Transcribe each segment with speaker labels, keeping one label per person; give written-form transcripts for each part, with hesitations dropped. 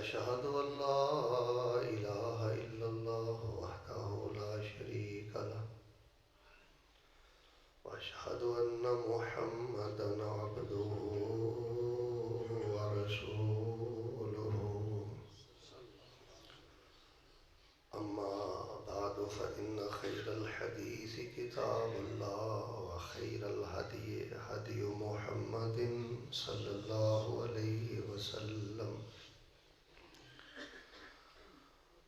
Speaker 1: أشهد أن لا إله إلا الله وحده لا شريك له وأشهد أن محمدا عبده ورسوله أما بعد فإن خير الحديث كتاب الله وخير الهدي هدي محمد صلى الله عليه وسلم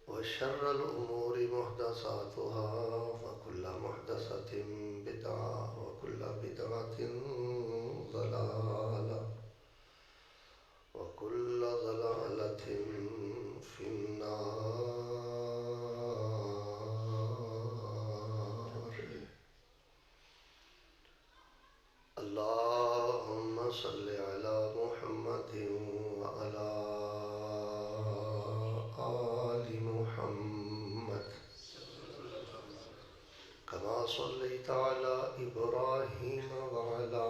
Speaker 1: وشر الأمور محدثاتها وكل محدثة بدعة وكل بدعة ضلالة وكل ضلالة في النار. اللهم صل على محمد وعلى آل محمد كما صليت على إبراهيم وعلى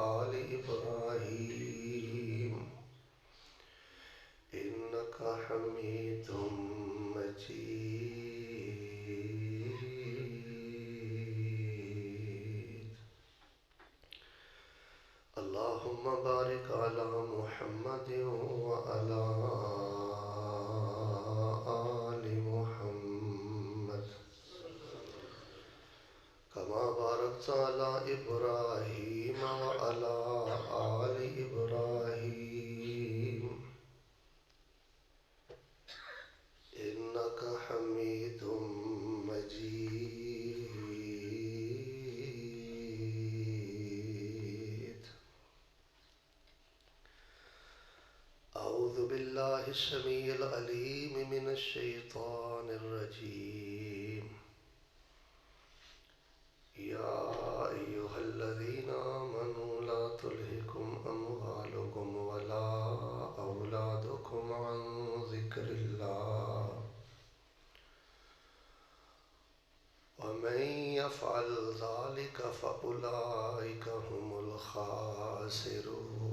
Speaker 1: آل إبراهيم إنك حميد مجيد. اللهم بارك على محمد وعلى آل محمد كما باركت على إبراهيم وعلى آل إبراهيم إنك حميد مجيد. أعوذ بالله السميع العليم من الشيطان الرجيم. يا أيها الذين آمنوا لا تلهكم أموالكم ولا أولادكم عن ذكر الله ومن يفعل ذلك فأولئك هم الخاسرون.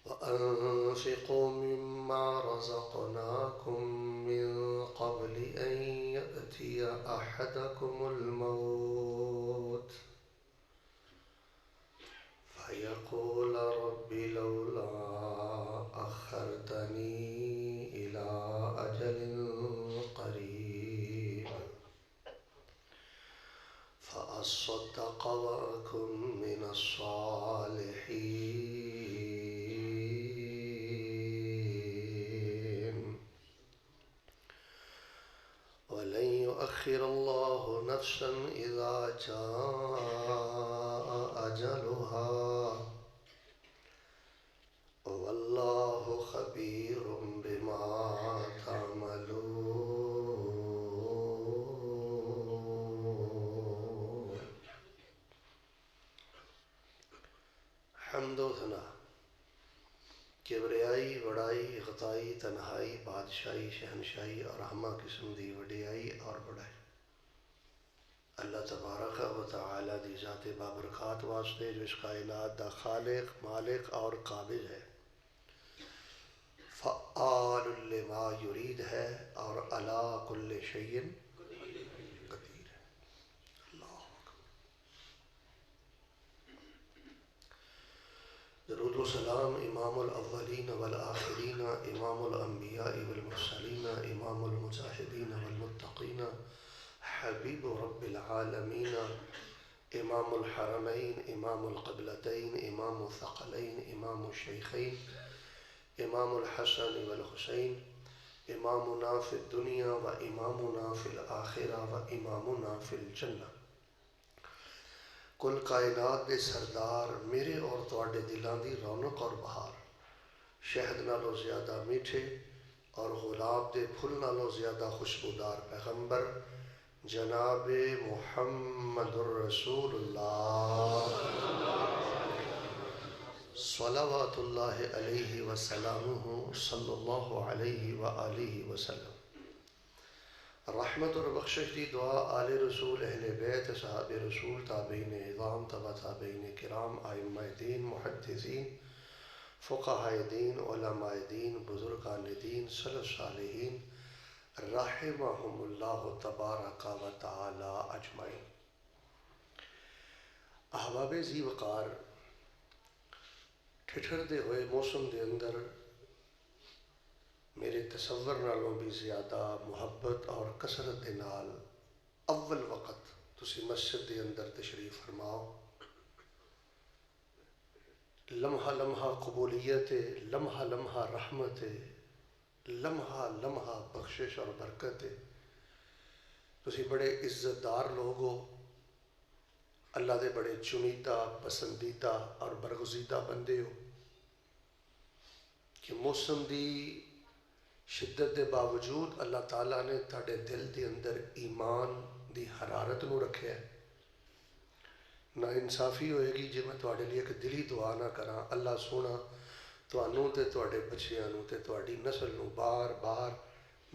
Speaker 1: وأنفقوا مما رزقناكم من قبل أن يأتي أحدكم الموت فيقول رب لولا أخرتني إلى أجل قريب فأصدق وأكن من الصالحين ولن يؤخر الله نفسا إذا جاء أجلها والله خبير بما تعملون. حمد و ثنا، کبریائی، وڑائی، غطائی، تنہائی، بادشاہی، شہنشاہی اور ہمہ قسم دی وڈیائی اور بڑائی اللہ تبارک و تعالی دی ذات بابرکات واسطے جو اس کائنات دا خالق، مالک اور قابض ہے، فعال لما یرید ہے اور علی کل شیء قدیر ہے. اللہ اکبر. درود و سلام امام الاولین والآخرین، امام الانبیاء والمرسلین، امام المجاہدین والمتقین، حبیب رب العالمین، امام الحرمین، امام القبلتین، امام الثقلین، امام الشیخین، امام الحسن والحسین، امامنا فی الدنیا و امامنا فی الآخرہ و امامنا فی الجنہ. کل کائنات دے سردار، میرے اور تواڈے دلاں دی رونق اور بہار، شہد نالوں زیادہ میٹھے اور گلاب دے پھل نالوں زیادہ خوشبودار پیغمبر جناب محمد الرسول اللہ صلوات اللہ علیہ وسلم صلی اللہ علیہ وآلہ وسلم. رحمت اور بخشش دی دعا آل رسول اہل بیت صحاب رسول تابعین اعظام تبع تابعین کرام ائمہ دین محدثین فقہاء دین علماء دین بزرگان دین سلف صالحین رحمہم اللہ تبارک و تعالی اجمعین۔ احباب ذی وقار، ٹھٹھر دے ہوئے موسم دے اندر میرے تصور نالوں بھی زیادہ محبت اور کثرت دے نال اول وقت تسی مسجد دے اندر تشریف فرماؤ۔ لمحہ لمحہ قبولیت ہے، لمحہ لمحہ رحمت ہے، لمحہ لمحہ بخشش اور برکت ہے۔ تسی بڑے عزت دار لوگ ہو، اللہ دے بڑے چنیدہ پسندیدہ اور برگزیدہ بندے ہو کہ موسم دی شدت دے باوجود اللہ تعالیٰ نے تھوڑے دل دے اندر ایمان دی حرارت نو رکھے ہے۔ نا انصافی ہوئے گی جی میں تھوڑے لیے ایک دلی دعا نہ کراں، اللہ سونا تھانوں تے تھوڑے بچیاں نو تے تھوڑی نسل نو بار بار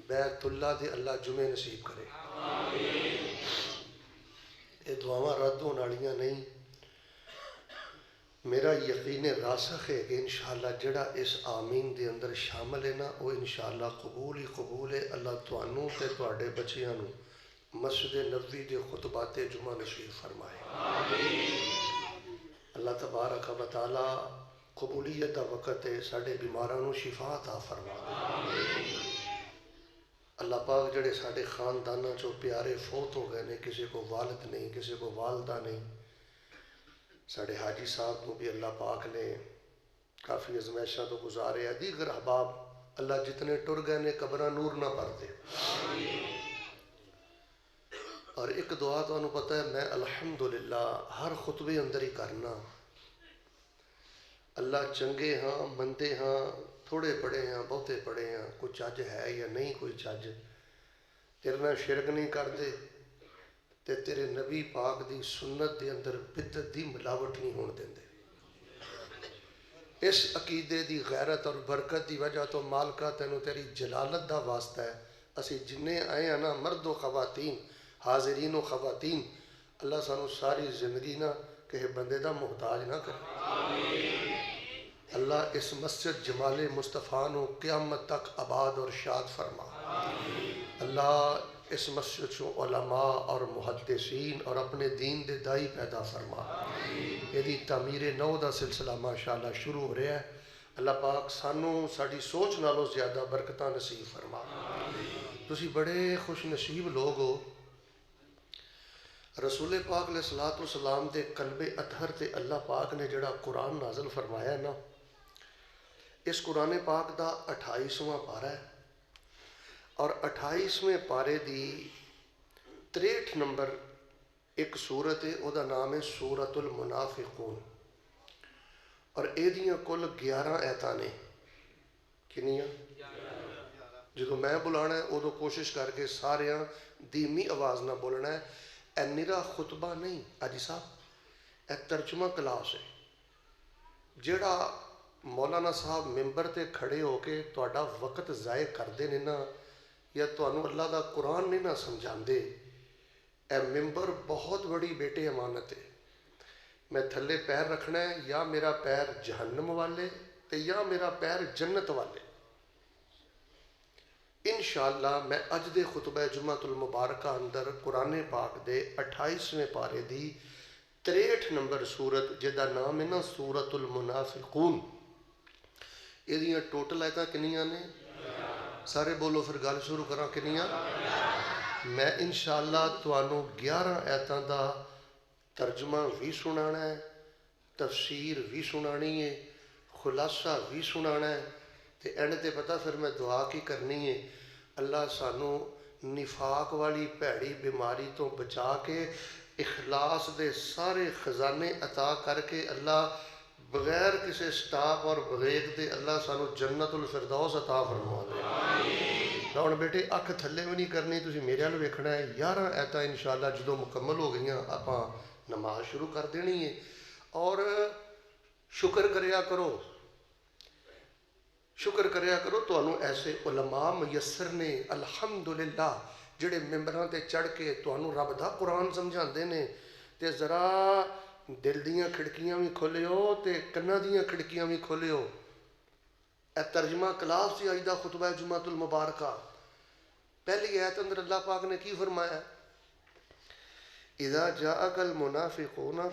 Speaker 1: بیت اللہ دے اللہ جمعے نصیب کرے۔ یہ دعاواں رد ہونے والیاں نہیں۔ میرا یقین راسخ ہے کہ انشاءاللہ جڑا اس آمین دے اندر شامل ہے نا وہ انشاءاللہ قبول ہی قبول ہے۔ اللہ تھانوں تے تھوڑے بچیاں نو مسجد نبوی دے خطبات جمعہ نصیب فرمائے۔ اللہ تبارک و تعالی قبولیت دا وقت ہے، ساڑے بیماراں نو شفا عطا فرما دے۔ اللہ پاک جڑے ساڑے خاندانہ چو پیارے فوت ہو گئے نے، کسی کو والد نہیں، کسی کو والدہ نہیں، ساڑے حاجی صاحب کو بھی اللہ پاک نے کافی ازمائشاں تو گزارے ہیں، دیگر احباب اللہ جتنے ٹر گئے نے قبرہ نور نہ پر دے۔ اور ایک دعا تو انہوں پتہ ہے میں الحمدللہ ہر خطبے اندر ہی کرنا، اللہ چنگے ہاں مندے ہاں تھوڑے پڑے ہاں بہتے پڑے ہاں، کوئی چج ہے یا نہیں کوئی چج، تیرے نہ شرک نہیں کر دے تے تیرے نبی پاک دی سنت دے اندر بدعت دی ملاوٹ نہیں ہون دیندے۔ اس عقیدے دی غیرت اور برکت دی وجہ تو مالکہ تینوں تیری جلالت دا واسطہ ہے، اسی جنہیں آئے ہیں نا مرد و خواتین، حاضرین و خواتین، اللہ سانو ساری زندگی نہ کہ بندے دا محتاج نہ کرے۔ اللہ اس مسجد جمال مصطفیٰ نو قیامت تک آباد اور شاد فرما۔ اللہ اس مسجد چو علماء اور محدثین اور اپنے دین دے دائی پیدا فرما۔ یہ تعمیر نو دا سلسلہ ماشاءاللہ شروع ہو رہا ہے۔ اللہ پاک سانو ساڑی سوچ نالوں زیادہ برکتاں نصیب فرما۔ تسی بڑے خوش نصیب لوگ ہو، رسول پاک علیہ السلام دے قلب اطہر تے اللہ پاک نے جڑا قرآن نازل فرمایا نا، اس قرآن پاک دا 28واں پارہ ہے اور 28ویں پارے دی 63 نمبر ایک سورت ہے، او دا نام ہے سورۃ المنافقون، اور اے دیاں کل 11 آیتاں نے۔ کنیاں؟ جدو میں بلانا ہے ادو کوشش کر کے ساریاں دھیمی آواز نہ بولنا ہے۔ اے نرا خطبہ نہیں حاجی صاحب، اے ترجمہ کلاس ہے۔ جڑا مولانا صاحب ممبر تے کھڑے ہو کے تہاڈا وقت ضائع کردے نے نا، یا تانوں اللہ دا قرآن نہیں نہ سمجھاندے، اے ممبر بہت بڑی بیٹے امانت ہے۔ میں تھلے پیر رکھنا ہے، یا میرا پیر جہنم والے تے یا میرا پیر جنت والے۔ انشاءاللہ میں اج دے خطبہ جمعہ المبارکہ اندر قرآن پاک دے 28ویں پارے دی 63 نمبر سورت جدا نام ہے نا سورۃ المنافقون، یہ دیاں ٹوٹل آیتاں کنیاں نے؟ سارے بولو پھر گل شروع کراں کنیاں؟ میں انشاءاللہ توانوں 11 آیتاں دا ترجمہ بھی سنانا ہے، تفسیر بھی سنانی ہے، خلاصہ بھی سنانا ہے، تے اینڈ تے پتہ پھر میں دعا کی کرنی ہے، اللہ سانو نفاق والی پیڑی بیماری تو بچا کے اخلاص دے سارے خزانے عطا کر کے اللہ بغیر کسی سٹاپ اور بغیر دے اللہ سانو جنت الفردوس عطا فرما دے۔ ہن بیٹے اکھ تھلے بھی نہیں کرنی، تسی میرے ول ویکھنا ہے۔ 11 آیتاں انشاءاللہ جدوں مکمل ہو گئیاں آپاں نماز شروع کر دینی ہے۔ اور شکر کریا کرو، شکر کریا کرو، تو انہوں ایسے علماء میسر نے الحمدللہ ਜਿਹੜੇ ਮੈਂਬਰਾਂ ਤੇ ਚੜ੍ਹ ਕੇ ਤੁਹਾਨੂੰ ਰੱਬ ਦਾ ਕੁਰਾਨ ਸਮਝਾਉਂਦੇ ਨੇ, ਤੇ ਜ਼ਰਾ ਦਿਲ ਦੀਆਂ ਖਿੜਕੀਆਂ ਵੀ ਖੋਲਿਓ ਤੇ ਕੰਨਾਂ ਦੀਆਂ ਖਿੜਕੀਆਂ ਵੀ ਖੋਲਿਓ। ਇਹ ਤਰਜਮਾ ਕਲਾਸ ਸੀ ਅੱਜ ਦਾ ਖੁਤਬਾ ਜੁਮਾਤੁਲ ਮੁਬਾਰਕਾ। ਪਹਿਲੀ ਆਇਤ ਅੰਦਰ ਅੱਲਾਹ ਪਾਕ ਨੇ ਕੀ ਫਰਮਾਇਆ? ਇਜ਼ਾ ਜਾਅਕਲ ਮੁਨਾਫਿਕੂਨ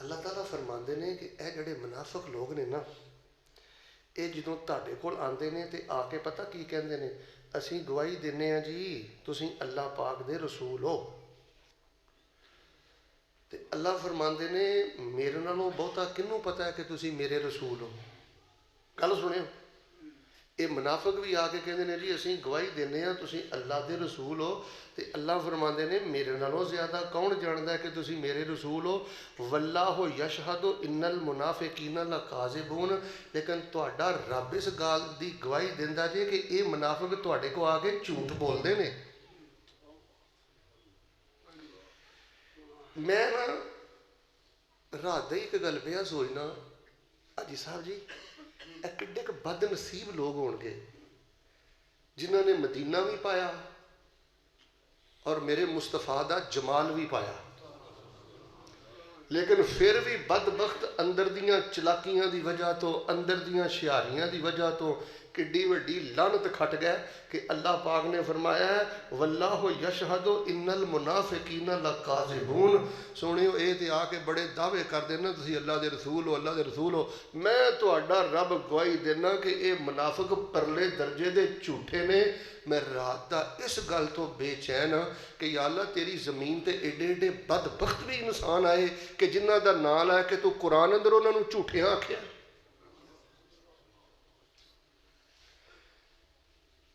Speaker 1: ਅੱਲਾਹ ਤਾਲਾ ਫਰਮਾਉਂਦੇ ਨੇ ਕਿ ਇਹ ਜਿਹੜੇ ਮੁਨਾਫਿਕ ਲੋਕ ਨੇ ਨਾ, ਇਹ ਜਦੋਂ ਤੁਹਾਡੇ ਕੋਲ ਆਉਂਦੇ ਨੇ ਤੇ ਆ ਕੇ ਪਤਾ ਕੀ ਕਹਿੰਦੇ ਨੇ? ਅਸੀਂ ਗਵਾਹੀ ਦਿੰਦੇ ਹਾਂ ਜੀ ਤੁਸੀਂ ਅੱਲਾਹ ਪਾਕ ਦੇ ਰਸੂਲ ਹੋ। ਤੇ ਅੱਲਾਹ ਫਰਮਾਉਂਦੇ ਨੇ ਮੇਰੇ ਨਾਲੋਂ ਬਹੁਤਾ ਕਿਹਨੂੰ ਪਤਾ ਹੈ ਕਿ ਤੁਸੀਂ ਮੇਰੇ ਰਸੂਲ ਹੋ? ਗੱਲ ਸੁਣਿਓ, ਇਹ ਮੁਨਾਫਿਕ ਵੀ ਆ ਕੇ ਕਹਿੰਦੇ ਨੇ ਜੀ ਅਸੀਂ ਗਵਾਹੀ ਦਿੰਦੇ ਹਾਂ ਤੁਸੀਂ ਅੱਲਾਹ ਦੇ ਰਸੂਲ ਹੋ। ਤੇ ਅੱਲਾਹ ਫਰਮਾਉਂਦੇ ਨੇ ਮੇਰੇ ਨਾਲੋਂ ਜ਼ਿਆਦਾ ਕੌਣ ਜਾਣਦਾ ਹੈ ਕਿ ਤੁਸੀਂ ਮੇਰੇ ਰਸੂਲ ਹੋ? ਵੱਲਾਹੁ ਯਸ਼ਹਦੁ ਇਨਲ ਮੁਨਾਫਿਕੀਨ ਲਕਾਜ਼ਿਬੂਨ। ਲੇਕਿਨ ਤੁਹਾਡਾ ਰੱਬ ਇਸ ਗੱਲ ਦੀ ਗਵਾਹੀ ਦਿੰਦਾ ਜੇ ਕਿ ਇਹ ਮੁਨਾਫਿਕ ਤੁਹਾਡੇ ਕੋਲ ਆ ਕੇ ਝੂਠ ਬੋਲਦੇ ਨੇ। ਮੈਂ ਨਾ ਰਾਤ ਦਾ ਹੀ ਇੱਕ ਗੱਲ ਪਿਆ ਸੋਚਣਾ, ਹਾਜੀ ਸਾਹਿਬ ਜੀ ਇਹ ਕਿੱਡੇ ਕੁ ਬਦਨਸੀਬ ਲੋਕ ਹੋਣਗੇ ਜਿਨ੍ਹਾਂ ਨੇ ਮਦੀਨਾ ਵੀ ਪਾਇਆ ਔਰ ਮੇਰੇ ਮੁਸਤਫਾ ਦਾ ਜਮਾਲ ਵੀ ਪਾਇਆ, ਲੇਕਿਨ ਫਿਰ ਵੀ ਬਦਬਖਤ ਅੰਦਰ ਦੀਆਂ ਚਲਾਕੀਆਂ ਦੀ ਵਜ੍ਹਾ ਤੋਂ, ਅੰਦਰ ਦੀਆਂ ਹੁਸ਼ਿਆਰੀਆਂ ਦੀ ਵਜ੍ਹਾ ਤੋਂ ਕਿੱਡੀ ਵੱਡੀ ਲਾਨਤ ਖੱਟ ਗਏ ਕਿ ਅੱਲਾਹ ਪਾਕ ਨੇ ਫਰਮਾਇਆ ਵੱਲਾਹੁ ਯਸ਼ਹਦੁ ਇਨਲ ਮੁਨਾਫਿਕੀਨ ਲਕਾਜ਼ਿਬੂਨ। ਸੁਣਿਓ, ਇਹ ਤੇ ਆ ਕੇ ਬੜੇ ਦਾਅਵੇ ਕਰਦੇ ਨੇ ਤੁਸੀਂ ਅੱਲਾਹ ਦੇ ਰਸੂਲ ਹੋ, ਅੱਲਾਹ ਦੇ ਰਸੂਲ ਹੋ। ਮੈਂ ਤੁਹਾਡਾ ਰੱਬ ਗਵਾਹੀ ਦੇਣਾ ਕਿ ਇਹ ਮੁਨਾਫਿਕ ਪਰਲੇ ਦਰਜੇ ਦੇ ਝੂਠੇ ਨੇ। ਮੈਂ ਰਾਤ ਦਾ ਇਸ ਗੱਲ ਤੋਂ ਬੇਚੈਨ ਹਾਂ ਕਿ ਯਾ ਅੱਲਾਹ ਤੇਰੀ ਜ਼ਮੀਨ ਤੇ ਏਡੇ ਏਡੇ ਬਦਬਖਤ ਵੀ ਇਨਸਾਨ ਆਏ ਕਿ ਜਿਨ੍ਹਾਂ ਦਾ ਨਾਂ ਲੈ ਕੇ ਤੂੰ ਕੁਰਾਨ ਅੰਦਰ ਉਹਨਾਂ ਨੂੰ ਝੂਠਿਆਂ ਆਖਿਆ।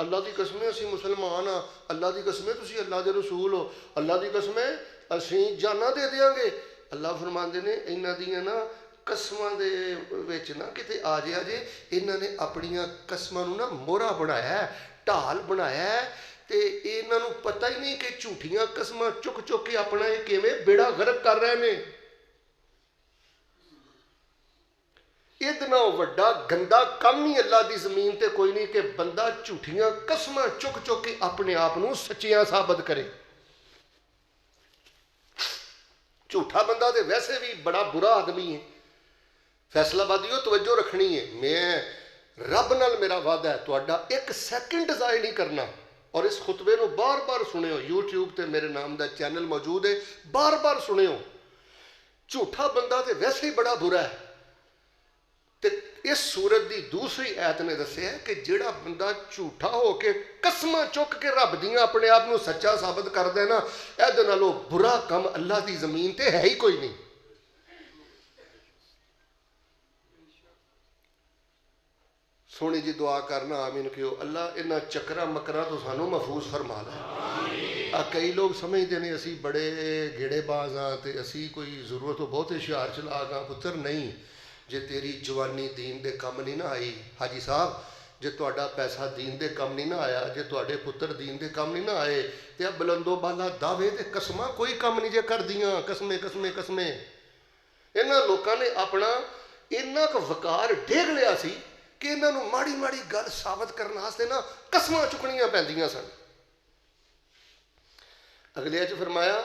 Speaker 1: ਅੱਲਾ ਦੀ ਕਸਮੇ ਅਸੀਂ ਮੁਸਲਮਾਨ ਆ, ਅੱਲਾ ਦੀ ਕਸਮੇ ਤੁਸੀਂ ਅੱਲਾ ਦੇ ਰਸੂਲ ਹੋ, ਅੱਲਾ ਦੀ ਕਸਮੇ ਅਸੀਂ ਜਾਨਾਂ ਦੇ ਦਿਆਂਗੇ। ਅੱਲਾ ਫਰਮਾਉਂਦੇ ਨੇ ਇਹਨਾਂ ਦੀਆਂ ਨਾ ਕਸਮਾਂ ਦੇ ਵਿੱਚ ਨਾ ਕਿਤੇ ਆ ਜਿਆ ਜੇ, ਇਹਨਾਂ ਨੇ ਆਪਣੀਆਂ ਕਸਮਾਂ ਨੂੰ ਨਾ ਮੋਹਰਾ ਬਣਾਇਆ, ਢਾਲ ਬਣਾਇਆ, ਤੇ ਇਹਨਾਂ ਨੂੰ ਪਤਾ ਹੀ ਨਹੀਂ ਕਿ ਝੂਠੀਆਂ ਕਸਮਾਂ ਚੁੱਕ ਚੁੱਕ ਕੇ ਆਪਣਾ ਇਹ ਕਿਵੇਂ ਬੇੜਾ ਗਰਕ ਕਰ ਰਹੇ ਨੇ। ਇਹਦੇ ਨਾਲ ਵੱਡਾ ਗੰਦਾ ਕੰਮ ਹੀ ਅੱਲਾ ਦੀ ਜ਼ਮੀਨ ਤੇ ਕੋਈ ਨਹੀਂ ਕਿ ਬੰਦਾ ਝੂਠੀਆਂ ਕਸਮਾਂ ਚੁੱਕ ਚੁੱਕ ਕੇ ਆਪਣੇ ਆਪ ਨੂੰ ਸੱਚੀਆਂ ਸਾਬਤ ਕਰੇ। ਝੂਠਾ ਬੰਦਾ ਤੇ ਵੈਸੇ ਵੀ ਬੜਾ ਬੁਰਾ ਆਦਮੀ ਹੈ। ਫੈਸਲਾਬਾਦੀਓ ਤਵੱਜੋ ਰੱਖਣੀ ਹੈ। ਮੈਂ ਰੱਬ ਨਾਲ ਮੇਰਾ ਵਾਅਦਾ ਹੈ ਤੁਹਾਡਾ ਇੱਕ ਸੈਕਿੰਡ ਜ਼ਾਇਆ ਨਹੀਂ ਕਰਨਾ। ਔਰ ਇਸ ਖੁਤਬੇ ਨੂੰ ਬਾਰ-ਬਾਰ ਸੁਣਿਓ, YouTube ਤੇ ਮੇਰੇ ਨਾਮ ਦਾ ਚੈਨਲ ਮੌਜੂਦ ਹੈ, ਬਾਰ-ਬਾਰ ਸੁਣਿਓ। ਝੂਠਾ ਬੰਦਾ ਤੇ ਵੈਸੇ ਹੀ ਬੜਾ ਬੁਰਾ ਹੈ। ਤੇ ਇਸ ਸੂਰਤ ਦੀ ਦੂਸਰੀ ਆਇਤ ਨੇ ਦੱਸਿਆ ਕਿ ਜਿਹੜਾ ਬੰਦਾ ਝੂਠਾ ਹੋ ਕੇ ਕਸਮਾਂ ਚੁੱਕ ਕੇ ਰੱਬ ਦੀਆਂ ਆਪਣੇ ਆਪ ਨੂੰ ਸੱਚਾ ਸਾਬਤ ਕਰਦਾ ਨਾ, ਇਹਦੇ ਨਾਲੋਂ ਬੁਰਾ ਕੰਮ ਅੱਲਾ ਦੀ ਜ਼ਮੀਨ ਤੇ ਹੈ ਹੀ ਕੋਈ ਨਹੀਂ। ਸੋਹਣੀ ਜੀ ਦੁਆ ਕਰਨਾ, ਆਮੀਨ ਕਿਓ। ਅੱਲਾ ਇਹਨਾਂ ਚੱਕਰਾਂ ਮਕਰਾਂ ਤੋਂ ਸਾਨੂੰ ਮਹਿਫੂਜ਼ ਫਰਮਾ ਲੈ। ਆ ਕਈ ਲੋਕ ਸਮਝਦੇ ਨੇ ਅਸੀਂ ਬੜੇ ਗੇੜੇਬਾਜ਼ ਹਾਂ ਤੇ ਅਸੀਂ ਕੋਈ ਜ਼ਰੂਰਤ ਤੋਂ ਬਹੁਤ ਹੁਸ਼ਿਆਰ ਚਲਾਕ ਹਾਂ। ਪੁੱਤਰ ਨਹੀਂ, ਜੇ ਤੇਰੀ ਜਵਾਨੀ ਦੀਨ ਦੇ ਕੰਮ ਨਹੀਂ ਨਾ ਆਈ, ਹਾਜੀ ਸਾਹਿਬ ਜੇ ਤੁਹਾਡਾ ਪੈਸਾ ਦੀਨ ਦੇ ਕੰਮ ਨਹੀਂ ਨਾ ਆਇਆ, ਜੇ ਤੁਹਾਡੇ ਪੁੱਤਰ ਦੀਨ ਦੇ ਕੰਮ ਨਹੀਂ ਨਾ ਆਏ, ਤੇ ਆ ਬਲੰਦੋ ਬਾਲਾ ਦਾਅਵੇ ਤੇ ਕਸਮਾਂ ਕੋਈ ਕੰਮ ਨਹੀਂ ਜੇ ਕਰਦੀਆਂ। ਕਸਮੇ ਕਸਮੇ ਕਸਮੇ। ਇਹਨਾਂ ਲੋਕਾਂ ਨੇ ਆਪਣਾ ਇੰਨਾ ਕੁ ਵਕਾਰ ਡੇਗ ਲਿਆ ਸੀ ਕਿ ਇਹਨਾਂ ਨੂੰ ਮਾੜੀ ਮਾੜੀ ਗੱਲ ਸਾਬਤ ਕਰਨ ਵਾਸਤੇ ਨਾ ਕਸਮਾਂ ਚੁੱਕਣੀਆਂ ਪੈਂਦੀਆਂ ਸਨ। ਅਗਲੇ 'ਚ ਫਰਮਾਇਆ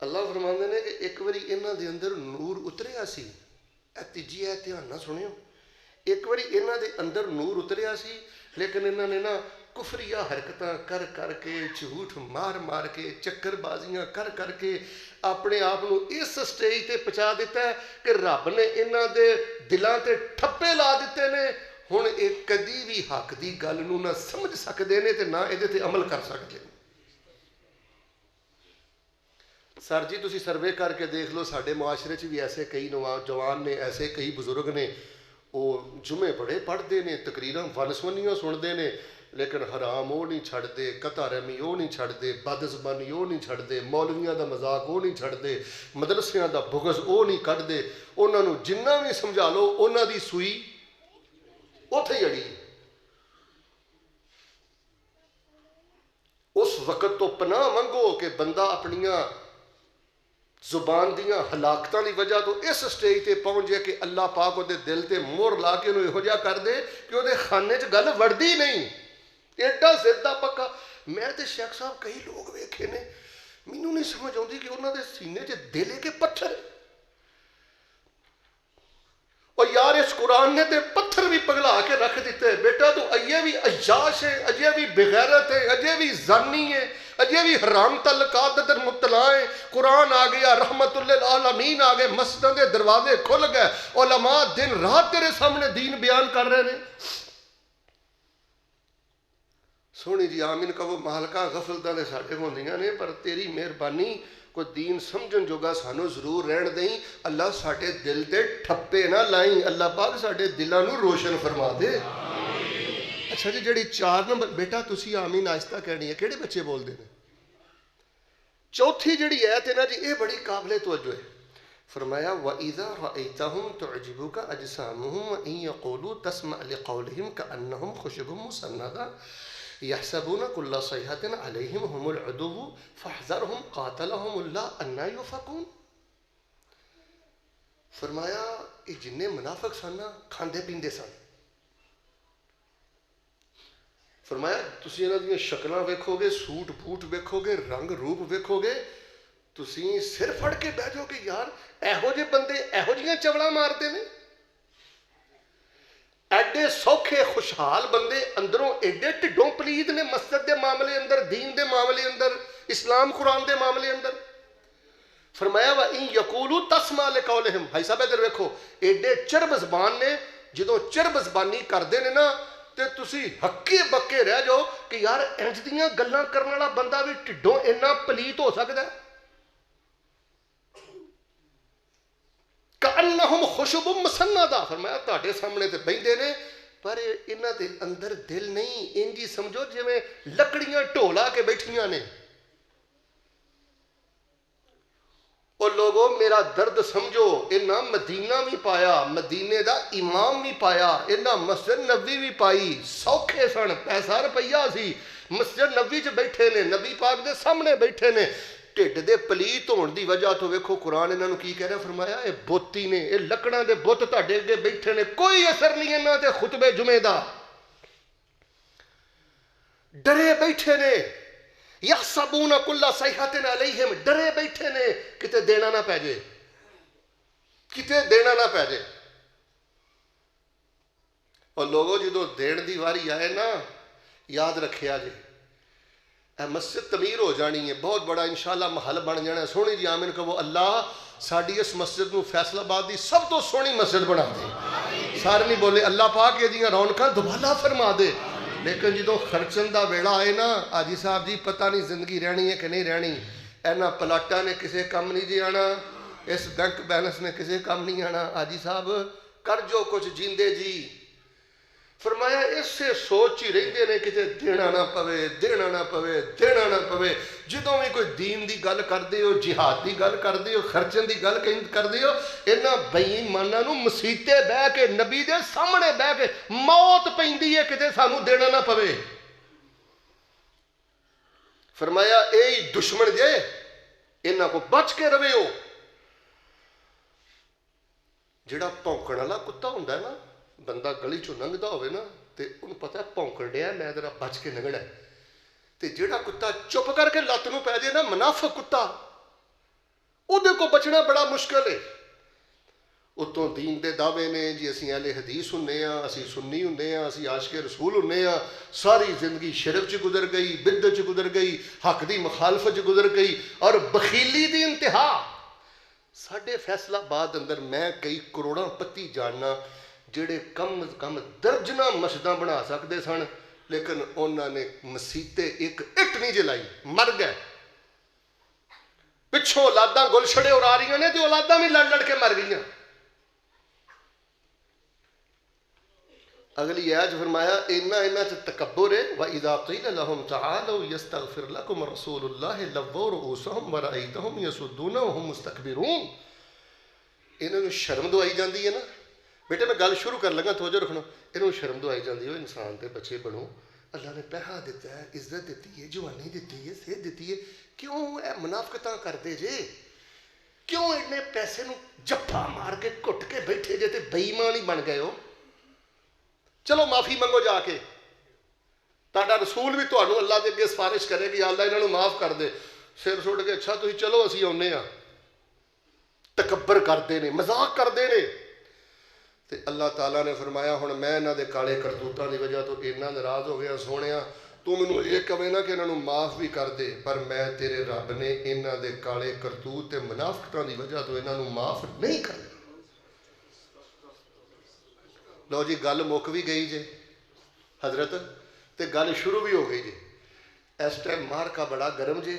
Speaker 1: ਅੱਲਾਹ ਫਰਮਾਉਂਦੇ ਨੇ ਕਿ ਇੱਕ ਵਾਰੀ ਇਹਨਾਂ ਦੇ ਅੰਦਰ ਨੂਰ ਉਤਰਿਆ ਸੀ। ਇਹ ਤੀਜੀ ਹੈ, ਧਿਆਨ ਨਾਲ ਸੁਣਿਓ। ਇੱਕ ਵਾਰੀ ਇਹਨਾਂ ਦੇ ਅੰਦਰ ਨੂਰ ਉਤਰਿਆ ਸੀ, ਲੇਕਿਨ ਇਹਨਾਂ ਨੇ ਨਾ ਕੁਫਰੀਆ ਹਰਕਤਾਂ ਕਰ ਕਰਕੇ, ਝੂਠ ਮਾਰ ਮਾਰ ਕੇ, ਚੱਕਰਬਾਜ਼ੀਆਂ ਕਰ ਕਰਕੇ ਆਪਣੇ ਆਪ ਨੂੰ ਇਸ ਸਟੇਜ ਤੇ ਪਹੁੰਚਾ ਦਿੱਤਾ ਕਿ ਰੱਬ ਨੇ ਇਹਨਾਂ ਦੇ ਦਿਲਾਂ ਤੇ ਠੱਪੇ ਲਾ ਦਿੱਤੇ ਨੇ। ਹੁਣ ਇਹ ਕਦੀ ਵੀ ਹੱਕ ਦੀ ਗੱਲ ਨੂੰ ਨਾ ਸਮਝ ਸਕਦੇ ਨੇ ਤੇ ਨਾ ਇਹਦੇ ਤੇ ਅਮਲ ਕਰ ਸਕਦੇ ਨੇ। ਸਰ ਜੀ ਤੁਸੀਂ ਸਰਵੇ ਕਰਕੇ ਦੇਖ ਲਓ, ਸਾਡੇ ਮੁਆਸ਼ਰੇ 'ਚ ਵੀ ਐਸੇ ਕਈ ਨੌਜਵਾਨ ਨੇ, ਐਸੇ ਕਈ ਬਜ਼ੁਰਗ ਨੇ, ਉਹ ਜੁਮੇ ਬੜੇ ਪੜ੍ਹਦੇ ਨੇ, ਤਕਰੀਰਾਂ ਵਨਸਵੰਨੀਆਂ ਸੁਣਦੇ ਨੇ, ਲੇਕਿਨ ਹਰਾਮ ਉਹ ਨਹੀਂ ਛੱਡਦੇ, ਕਤਾ ਰਹਿਮੀ ਉਹ ਨਹੀਂ ਛੱਡਦੇ, ਬਦਜ਼ਬਾਨੀ ਉਹ ਨਹੀਂ ਛੱਡਦੇ, ਮੌਲਵੀਆਂ ਦਾ ਮਜ਼ਾਕ ਉਹ ਨਹੀਂ ਛੱਡਦੇ, ਮਦਰਸਿਆਂ ਦਾ ਬੁਗਜ਼ ਉਹ ਨਹੀਂ ਕੱਢਦੇ। ਉਹਨਾਂ ਨੂੰ ਜਿੰਨਾ ਵੀ ਸਮਝਾ ਲਓ ਉਹਨਾਂ ਦੀ ਸੂਈ ਉੱਥੇ ਹੀ ਅੜੀ। ਉਸ ਵਕਤ ਤੋਂ ਪਨਾਹ ਮੰਗੋ ਕਿ ਬੰਦਾ ਆਪਣੀਆਂ ਜ਼ੁਬਾਨ ਦੀਆਂ ਹਲਾਕਤਾਂ ਦੀ ਵਜ੍ਹਾ ਤੋਂ ਇਸ ਸਟੇਜ ਤੇ ਪਹੁੰਚ ਜਾਏ ਕਿ ਅੱਲਾਹ ਪਾਕ ਉਹਦੇ ਦਿਲ ਤੇ ਮੋਹਰ ਲਾ ਕੇ ਉਹਨੂੰ ਇਹੋ ਜਿਹਾ ਕਰ ਦੇ ਕਿ ਉਹਦੇ ਖਾਨੇ 'ਚ ਗੱਲ ਵੜਦੀ ਨਹੀਂ। ਐਡਾ ਜ਼ਿੱਦਾ ਪੱਕਾ। ਮੈਂ ਤੇ ਸ਼ੇਖ ਸਾਹਿਬ ਕਈ ਲੋਕ ਵੇਖੇ ਨੇ, ਮੈਨੂੰ ਨਹੀਂ ਸਮਝ ਆਉਂਦੀ ਕਿ ਉਹਨਾਂ ਦੇ ਸੀਨੇ 'ਚ ਦਿਲ ਹੈ ਕਿ ਪੱਥਰ। اور یار اس قرآن نے تے پتھر بھی پگلا کے رکھ دیتے ہیں۔ بیٹا تو اجے بھی عیاش ہے، اجے بھی بغیرت ہے، اجے بھی زانی ہے، اجے بھی حرام تعلقات در مبتلا ہے۔ قرآن آ گیا، رحمت للعالمین آ گئے، مسجدوں کے دروازے کھل گئے، علماء دن رات تیرے سامنے دین بیان کر رہے ہیں۔ سونی جی آمین کہو، مالکہ غفلتاں دے ساڈے ہوندیاں نے، پر تیری مہربانی کوئی دین سمجھن جوگا سانو ضرور رہن دیں۔ اللہ ساڈے دل تے ٹھپے نہ لائیں، اللہ پاک ساڈے دلاں نو روشن فرما دے۔ اچھا جی، جڑی 4 نمبر بیٹا تسی آمین آہستہ کہنی ہے، کیڑے بچے بول دے نے؟ چوتھی جڑی آیت ہے نا جی، یہ بڑی قابل توجہ ہے۔ فرمایا وَإِذَا رَأَيْتَهُمْ تُعْجِبُكَ أَجْسَامُهُمْ وَإِن يَقُولُوا تَسْمَعْ لِقَوْلِهِمْ كَأَنَّهُمْ خُشُبٌ مُّسَنَّدَةٌ يحسبون كل صيحة عليهم هم العدو فاحذرهم قاتلهم الله أنى يؤفكون۔ فرمایا یہ جننے منافق سن نا، کھاندے پیندے سن۔ فرمایا تسی انہاں دی شکلاں ویکھو گے، سوٹ بوٹ ویکھو گے، رنگ روپ ویکھو گے، تسی سر پھڑ کے بیٹھ جاؤ کہ یار ایہو جے بندے ایہو جیاں چوڑاں مارتے نے۔ ایڈے سوکھے خوشحال بندے اندروں ایڈے ٹھڈوں پلید نے، مسجد دے معاملے اندر، دین دے معاملے اندر، اسلام قرآن دے معاملے اندر۔ فرمایا وَإِن يَقُولُوا تَسْمَعْ لِقَوْلِهِمْ، بھائی صاحب ادھر ویکھو، ایڈے چرب زبان نے، جدوں چرب زبانی کردے نے نا تے تسی ہکے بکے رہ جاؤ کہ یار انج دیاں گلاں کرن والا بندہ بھی ٹھڈوں اتنا پلیت ہو سکدا ہے۔ کَأَنَّهُمْ خُشُبٌ مُّسَنَّدَةٌ، فرمایا تہاڈے سامنے تے بیندے نے پر انہاں دے اندر دل نہیں، انجی سمجھو جویں لکڑیاں ڈھولا کے بیٹھیاں نے۔ اور لوگوں میرا درد سمجھو، انہاں مدینہ بھی پایا، مدینے دا امام بھی پایا، انہاں مسجد نبوی بھی پائی، سوکھے سن، پیسہ روپیہ سی، مسجد نبوی چ بیٹھے نے، نبی پاک دے سامنے بیٹھے نے، ٹھڈ دے پلیت ہون دی وجہ تو ویکھو قرآن انہاں نو کی کہہ رہا، فرمایا اے بوتی نے، اے لکڑاں دے بت تہاڈے اگے بیٹھے نے، کوئی اثر نہیں انہاں تے خطبے جمعے دا۔ ڈرے بیٹھے نے، یحسبون کل صیحۃ علیہم، ڈرے بیٹھے نے کتے دینا نہ پے جے، کتے دینا نہ پے جے۔ اور لوگوں جدوں دین دی واری آئے نا، یاد رکھیا جی مسجد تعمیر ہو جانی ہے، بہت بڑا انشاءاللہ محل بن جانا ہے۔ سونی جی آمین کہو، اللہ ساڈی اس مسجد نو فیصل آباد دی سب تو سونی مسجد بنا دے۔ سارے نہیں بولے اللہ پاک یہ دیاں رونقاں دوبالا فرما دے۔ لیکن جدوں خرچن دا ویڑا آئے نا، حاجی صاحب جی پتہ نہیں زندگی رہنی ہے کہ نہیں رہنی، اینا پلاٹا نے کسے کم نہیں جی آنا، اس بینک بیلنس نے کسے کم نہیں آنا، حاجی صاحب کر جو کچھ جیندے جی۔ فرمایا اس سے سوچ ہی رہندے نے کتے دینا نہ پوے، دینا نہ پوے، دینا نہ پوے۔ جدوں بھی کوئی دین دی گل کردے ہو، جہاد دی گل کردے ہو، خرچن دی گل کردے ہو، انہاں بے ایماناں نو مسیتے بہ کے نبی دے سامنے بہ کے موت پیندی ہے کتے سانو دینا نہ پوے۔ فرمایا اے دشمن جے، انہاں کو بچ کے روے ہو۔ جڑا پونکن والا کتا ہوندا ہے نا، بندہ گلی چوں لنگدا ہوئے نا تے انہوں پتہ ہے پونکن ڈیا میں ذرا بچ کے لنگنا ہے، تے جڑا کتا چپ کر کے لت نو پے جے نا، منافق کتا، اودے کو بچنا بڑا مشکل ہے۔ اتوں دین دے دعوے نے جی اسی اہل حدیث ہونے ہاں، اسی سنی ہونے ہاں، اسی عاشق رسول ہونے ہاں، ساری زندگی شرک چ گزر گئی، بدعت چ گزر گئی، حق دی مخالفت چ گزر گئی، اور بخیلی دی انتہا۔ ساڈے فیصل آباد اندر میں کئی کروڑاں پتی جاننا جڑے کم از کم درجنہ مسجداں بنا سکتے سن، لیکن انہوں نے مسیتے ایک اٹ نہیں جلائی، مر گئے۔ پچھوں اولاداں گلچھڑے اڑا رہی نے تو اولاداں بھی لڑ لڑ کے مر گئی. اگلی آیت فرمایا اینا تکبر ہے. وَإِذَا قِيلَ لَهُمْ تَعَالَوْا يَسْتَغْفِرْ لَكُمْ رَسُولُ اللَّهِ لَوَّوْا رُؤُوسَهُمْ وَرَأَيْتَهُمْ يَصُدُّونَ وَهُمْ مُسْتَكْبِرُونَ. انہوں نے شرم دوائی جاندی ہے نا. بیٹے میں گل شروع کر لگا توجہ رکھنا. انہوں شرم دوائی جاندی ہے انسان تے بچے بنو. اللہ نے پیسہ دیتا ہے, عزت دیتی ہے, جوانی دیتی ہے, صحت دیتی ہے, کیوں اے منافقتاں کرتے جے؟ کیوں اتنے پیسے نو جفا مار کے کٹ کے بیٹھے جے تے بے ایمان ہی بن گئے ہو؟ چلو معافی منگو جا کے. تہاڈا رسول بھی تہانوں اللہ دے اگے سفارش کرے کہ اللہ انہاں نوں معاف کر دے. سر سٹ کے اچھا تسی چلو اسی آنے ہاں. تکبر کرتے ہیں, مذاق کرتے ہیں. تے اللہ تعالیٰ نے فرمایا ہن میں انہاں دے کالے کرتوتاں دی وجہ تو اتنا ناراض ہو گیا سونیا, تو مینوں یہ کہے نا کہ انہاں نوں معاف بھی کر دے, پر میں تیرے رب نے انہاں دے کالے کرتوت تے منافقتاں دی وجہ تو انہاں نوں معاف نہیں کرنا. لو جی گل مک بھی گئی جے حضرت, تے گل شروع بھی ہو گئی جے. اس ٹائم مارکا بڑا گرم جے,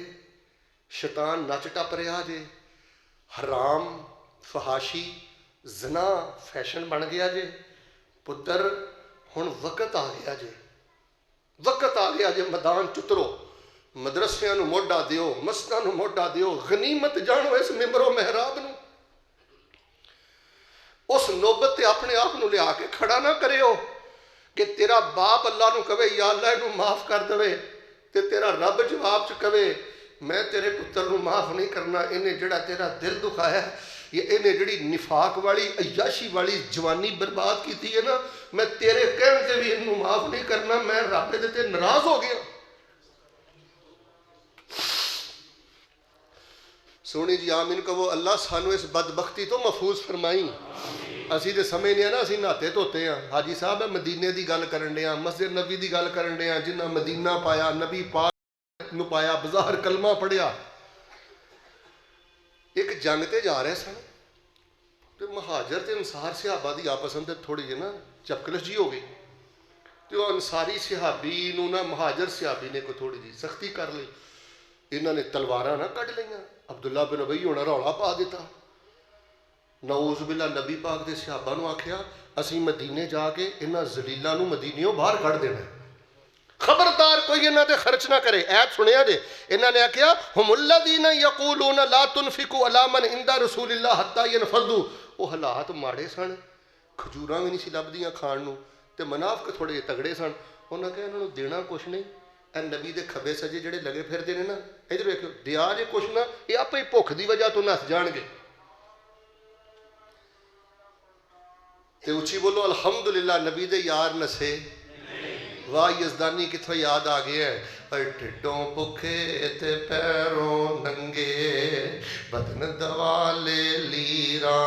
Speaker 1: شیطان نچ ٹپ رہا جے, حرام فحاشی زنا فیشن بن گیا جے. پتر ہن وقت آ گیا جے, وقت آ گیا جے میدان چترو, مدرسیاں نو موڈا دیو, مسجداں نو موڈا دیو, غنیمت جانو اس ممبر و محراب نو. اس نوبت تے اپنے آپ نو لیا کے کھڑا نہ کرے ہو کہ تیرا باپ اللہ نو کہے یا اللہ انہوں معاف کر دے, تے تیرا رب جواب چ کہے میں تیرے پتر نو معاف نہیں کرنا. انہیں جڑا تیرا دل دکھایا ہے, یہ انہیں جڑی نفاق والی عیاشی والی جوانی برباد کی ہے نا, میں تیرے کہنے سے بھی انہوں معاف نہیں کرنا. میں رب دے تے ناراض ہو گیا. سونی جی آمین کہو. اللہ سانو اس بدبختی تو محفوظ فرمائی. اسی تے سمجھنے ہیں نا اسی نہاتے دھوتے ہیں. حاجی صاحب مدینے دی گل کرن ڈے ہاں, مسجد نبی دی گل کرن ڈے ہاں, جنہ مدینہ پایا, نبی پاک نو پایا, بظاہر کلمہ پڑھیا. ایک جنگ تے جا رہے سن تے مہاجر تے انصار صحابہ دی آپس میں تھوڑی جی نا چپکلش جی ہو گئی. تے وہ انصاری صحابی نو نا مہاجر صحابی نے کوئی تھوڑی جی سختی کر لی. انہوں نے تلواراں نہ کڈ لئیاں. عبداللہ بن ابی ہونا رولا پا دیتا. نعوذ باللہ نبی پاک دے صحابہ نو آکھیا اسی مدینے جا کے انہاں ذلیلاں نو مدینیوں باہر کڈ دینا, خبردار کوئی انہاں تے خرچ نہ کرے. ایت سنیا جے, انہاں نے آکھیا ہم الذین یقولون لا تنفقوا علی من عند رسول اللہ حتی ینفضوا. وہ حالات ماڑے سن, کھجوراں بھی نہیں سی لبدیاں کھان نو, تے منافق تھوڑے تگڑے سن. انہاں کہا انہاں نو دینا کچھ نہیں, اے نبی دے کھبے سجے جڑے لگے پھردے نے نا, ادھر ویکھو دیا جے کچھ نہ, یہ آپ ہی بھوک دی وجہ تو نس جان گے. تے اچھی بولو الحمدللہ نبی دے یار نسے. واہ یزدانی کتھوں یاد آ گیا ہے. اے ٹھڈوں بکھے تے پیروں ننگے, بدن دوالے لیراں,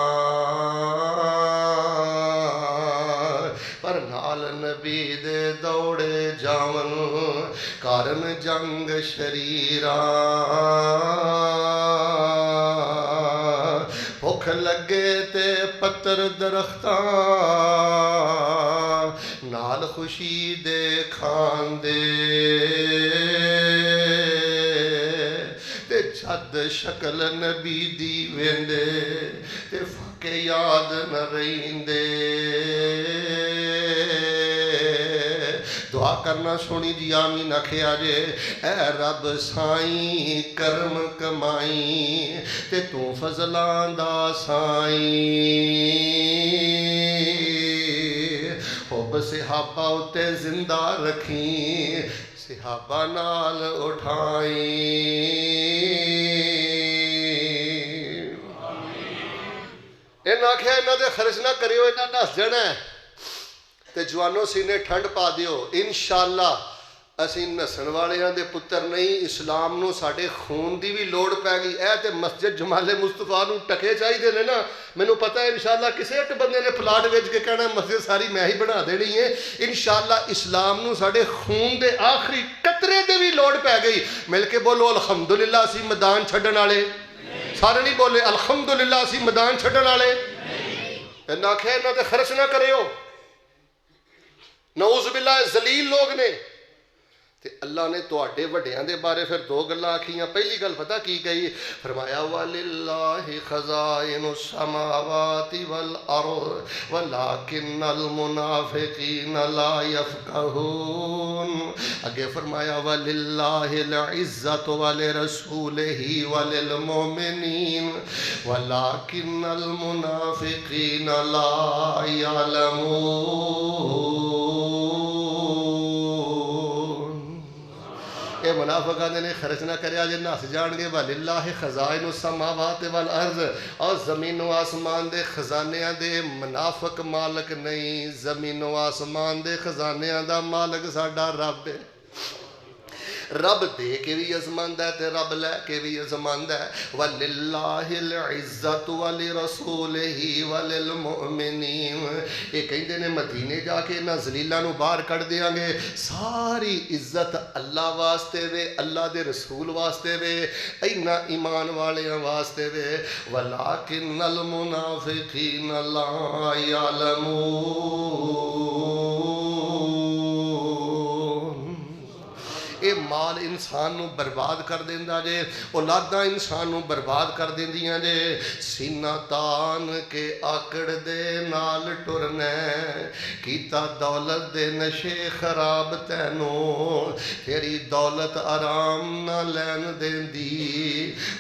Speaker 1: پر نال نبی دے دوڑے جاون, کارن جنگ شریراں. بھوک لگے تے پتر درختاں, نال خوشی دے کھان دے, تے جد شکل نبی دی ویندے, تے فاقے یاد نہ رہندے. دعا کرنا سونی جی آمین آکھیا جے. اے رب سائیں کرم کمائی, تے تو فضلاں دا سائیں, حب صحابہ اتے زندہ رکھیں, صحابہ نال اٹھائیں. انہاں آکھیا انہاں تے خرچ نہ کریو, انہاں نس جانا ہے. تے جوانوں سینے ٹھنڈ پا دیو. انشاءاللہ اسی نسن والے ہاں دے پتر نہیں, اسلام نو ساڈے خون دی بھی لوڑ پੈ گئی. اے تے مسجد جمال مصطفیٰ نو ٹکے چاہیے نے نا. مینوں پتہ ہے انشاءاللہ کسے ایک بندے نے پلاٹ ویچ کے کہنا مسجد ساری میں ہی بنا دینی ہے. انشاءاللہ اسلام نو ساڈے خون دے آخری قطرے دے بھی لوڑ پੈ گئی. مل کے بولو الحمدللہ اسی میدان چھڈن والے. سارے نہیں بولے الحمدللہ اسی میدان چھڈن والے. انہاں آکھیا انہاں تے خرچ نہ کریو. نعوذ باللہ ذلیل لوگ نے. تے اللہ نے تواڈے وڈیاں دے بارے پھر دو گلاں آکھیاں. پہلی گل پتہ کی گئی؟ فرمایا وَلِلَّهِ خَزَائِنُ السَّمَاوَاتِ وَالْأَرْضِ وَلَٰكِنَّ الْمُنَافِقِينَ لَا يَفْقَهُونَ. اگے فرمایا وَلِلَّهِ الْعِزَّةُ وَلِرَسُولِهِ وَلِلْمُؤْمِنِينَ وَلَٰكِنَّ الْمُنَافِقِينَ لَا يَعْلَمُونَ. اے منافق آدھے نے خرچ نہ کریا جے نس جان گے. وَلِلَّهِ خَزَائِنُ السَّمَاوَاتِ وَالْأَرْضِ. اور زمین و آسمان دے خزانیاں دے منافق مالک نہیں، زمین و آسمان دے خزانیاں دا مالک ساڈا رب ہے. رب دے کے بھی عظمت ہے تے رب لے کے بھی عظمت ہے. وَلِلَّهِ الْعِزَّةُ وَلِرَسُولِهِ وَلِلْمُؤْمِنِينَ. یہ کہندے نے مدینے جا کے نہ ذلیلاں نو باہر کڈ دیاں گے. ساری عزت اللہ واسطے وے، اللہ دے رسول واسطے وے، اینا ایمان والیاں واسطے وے. وَلَٰكِنَّ الْمُنَافِقِينَ لَا يَعْلَمُونَ. اے مال انسان نو برباد کر دیندا جے، اولاداں انسان نو برباد کر دیندیاں جے. سینہ تان کے آکڑ دے نال ٹرنا کیتا دولت دے نشے خراب تینوں، تیری دولت آرام نہ لین دیندی،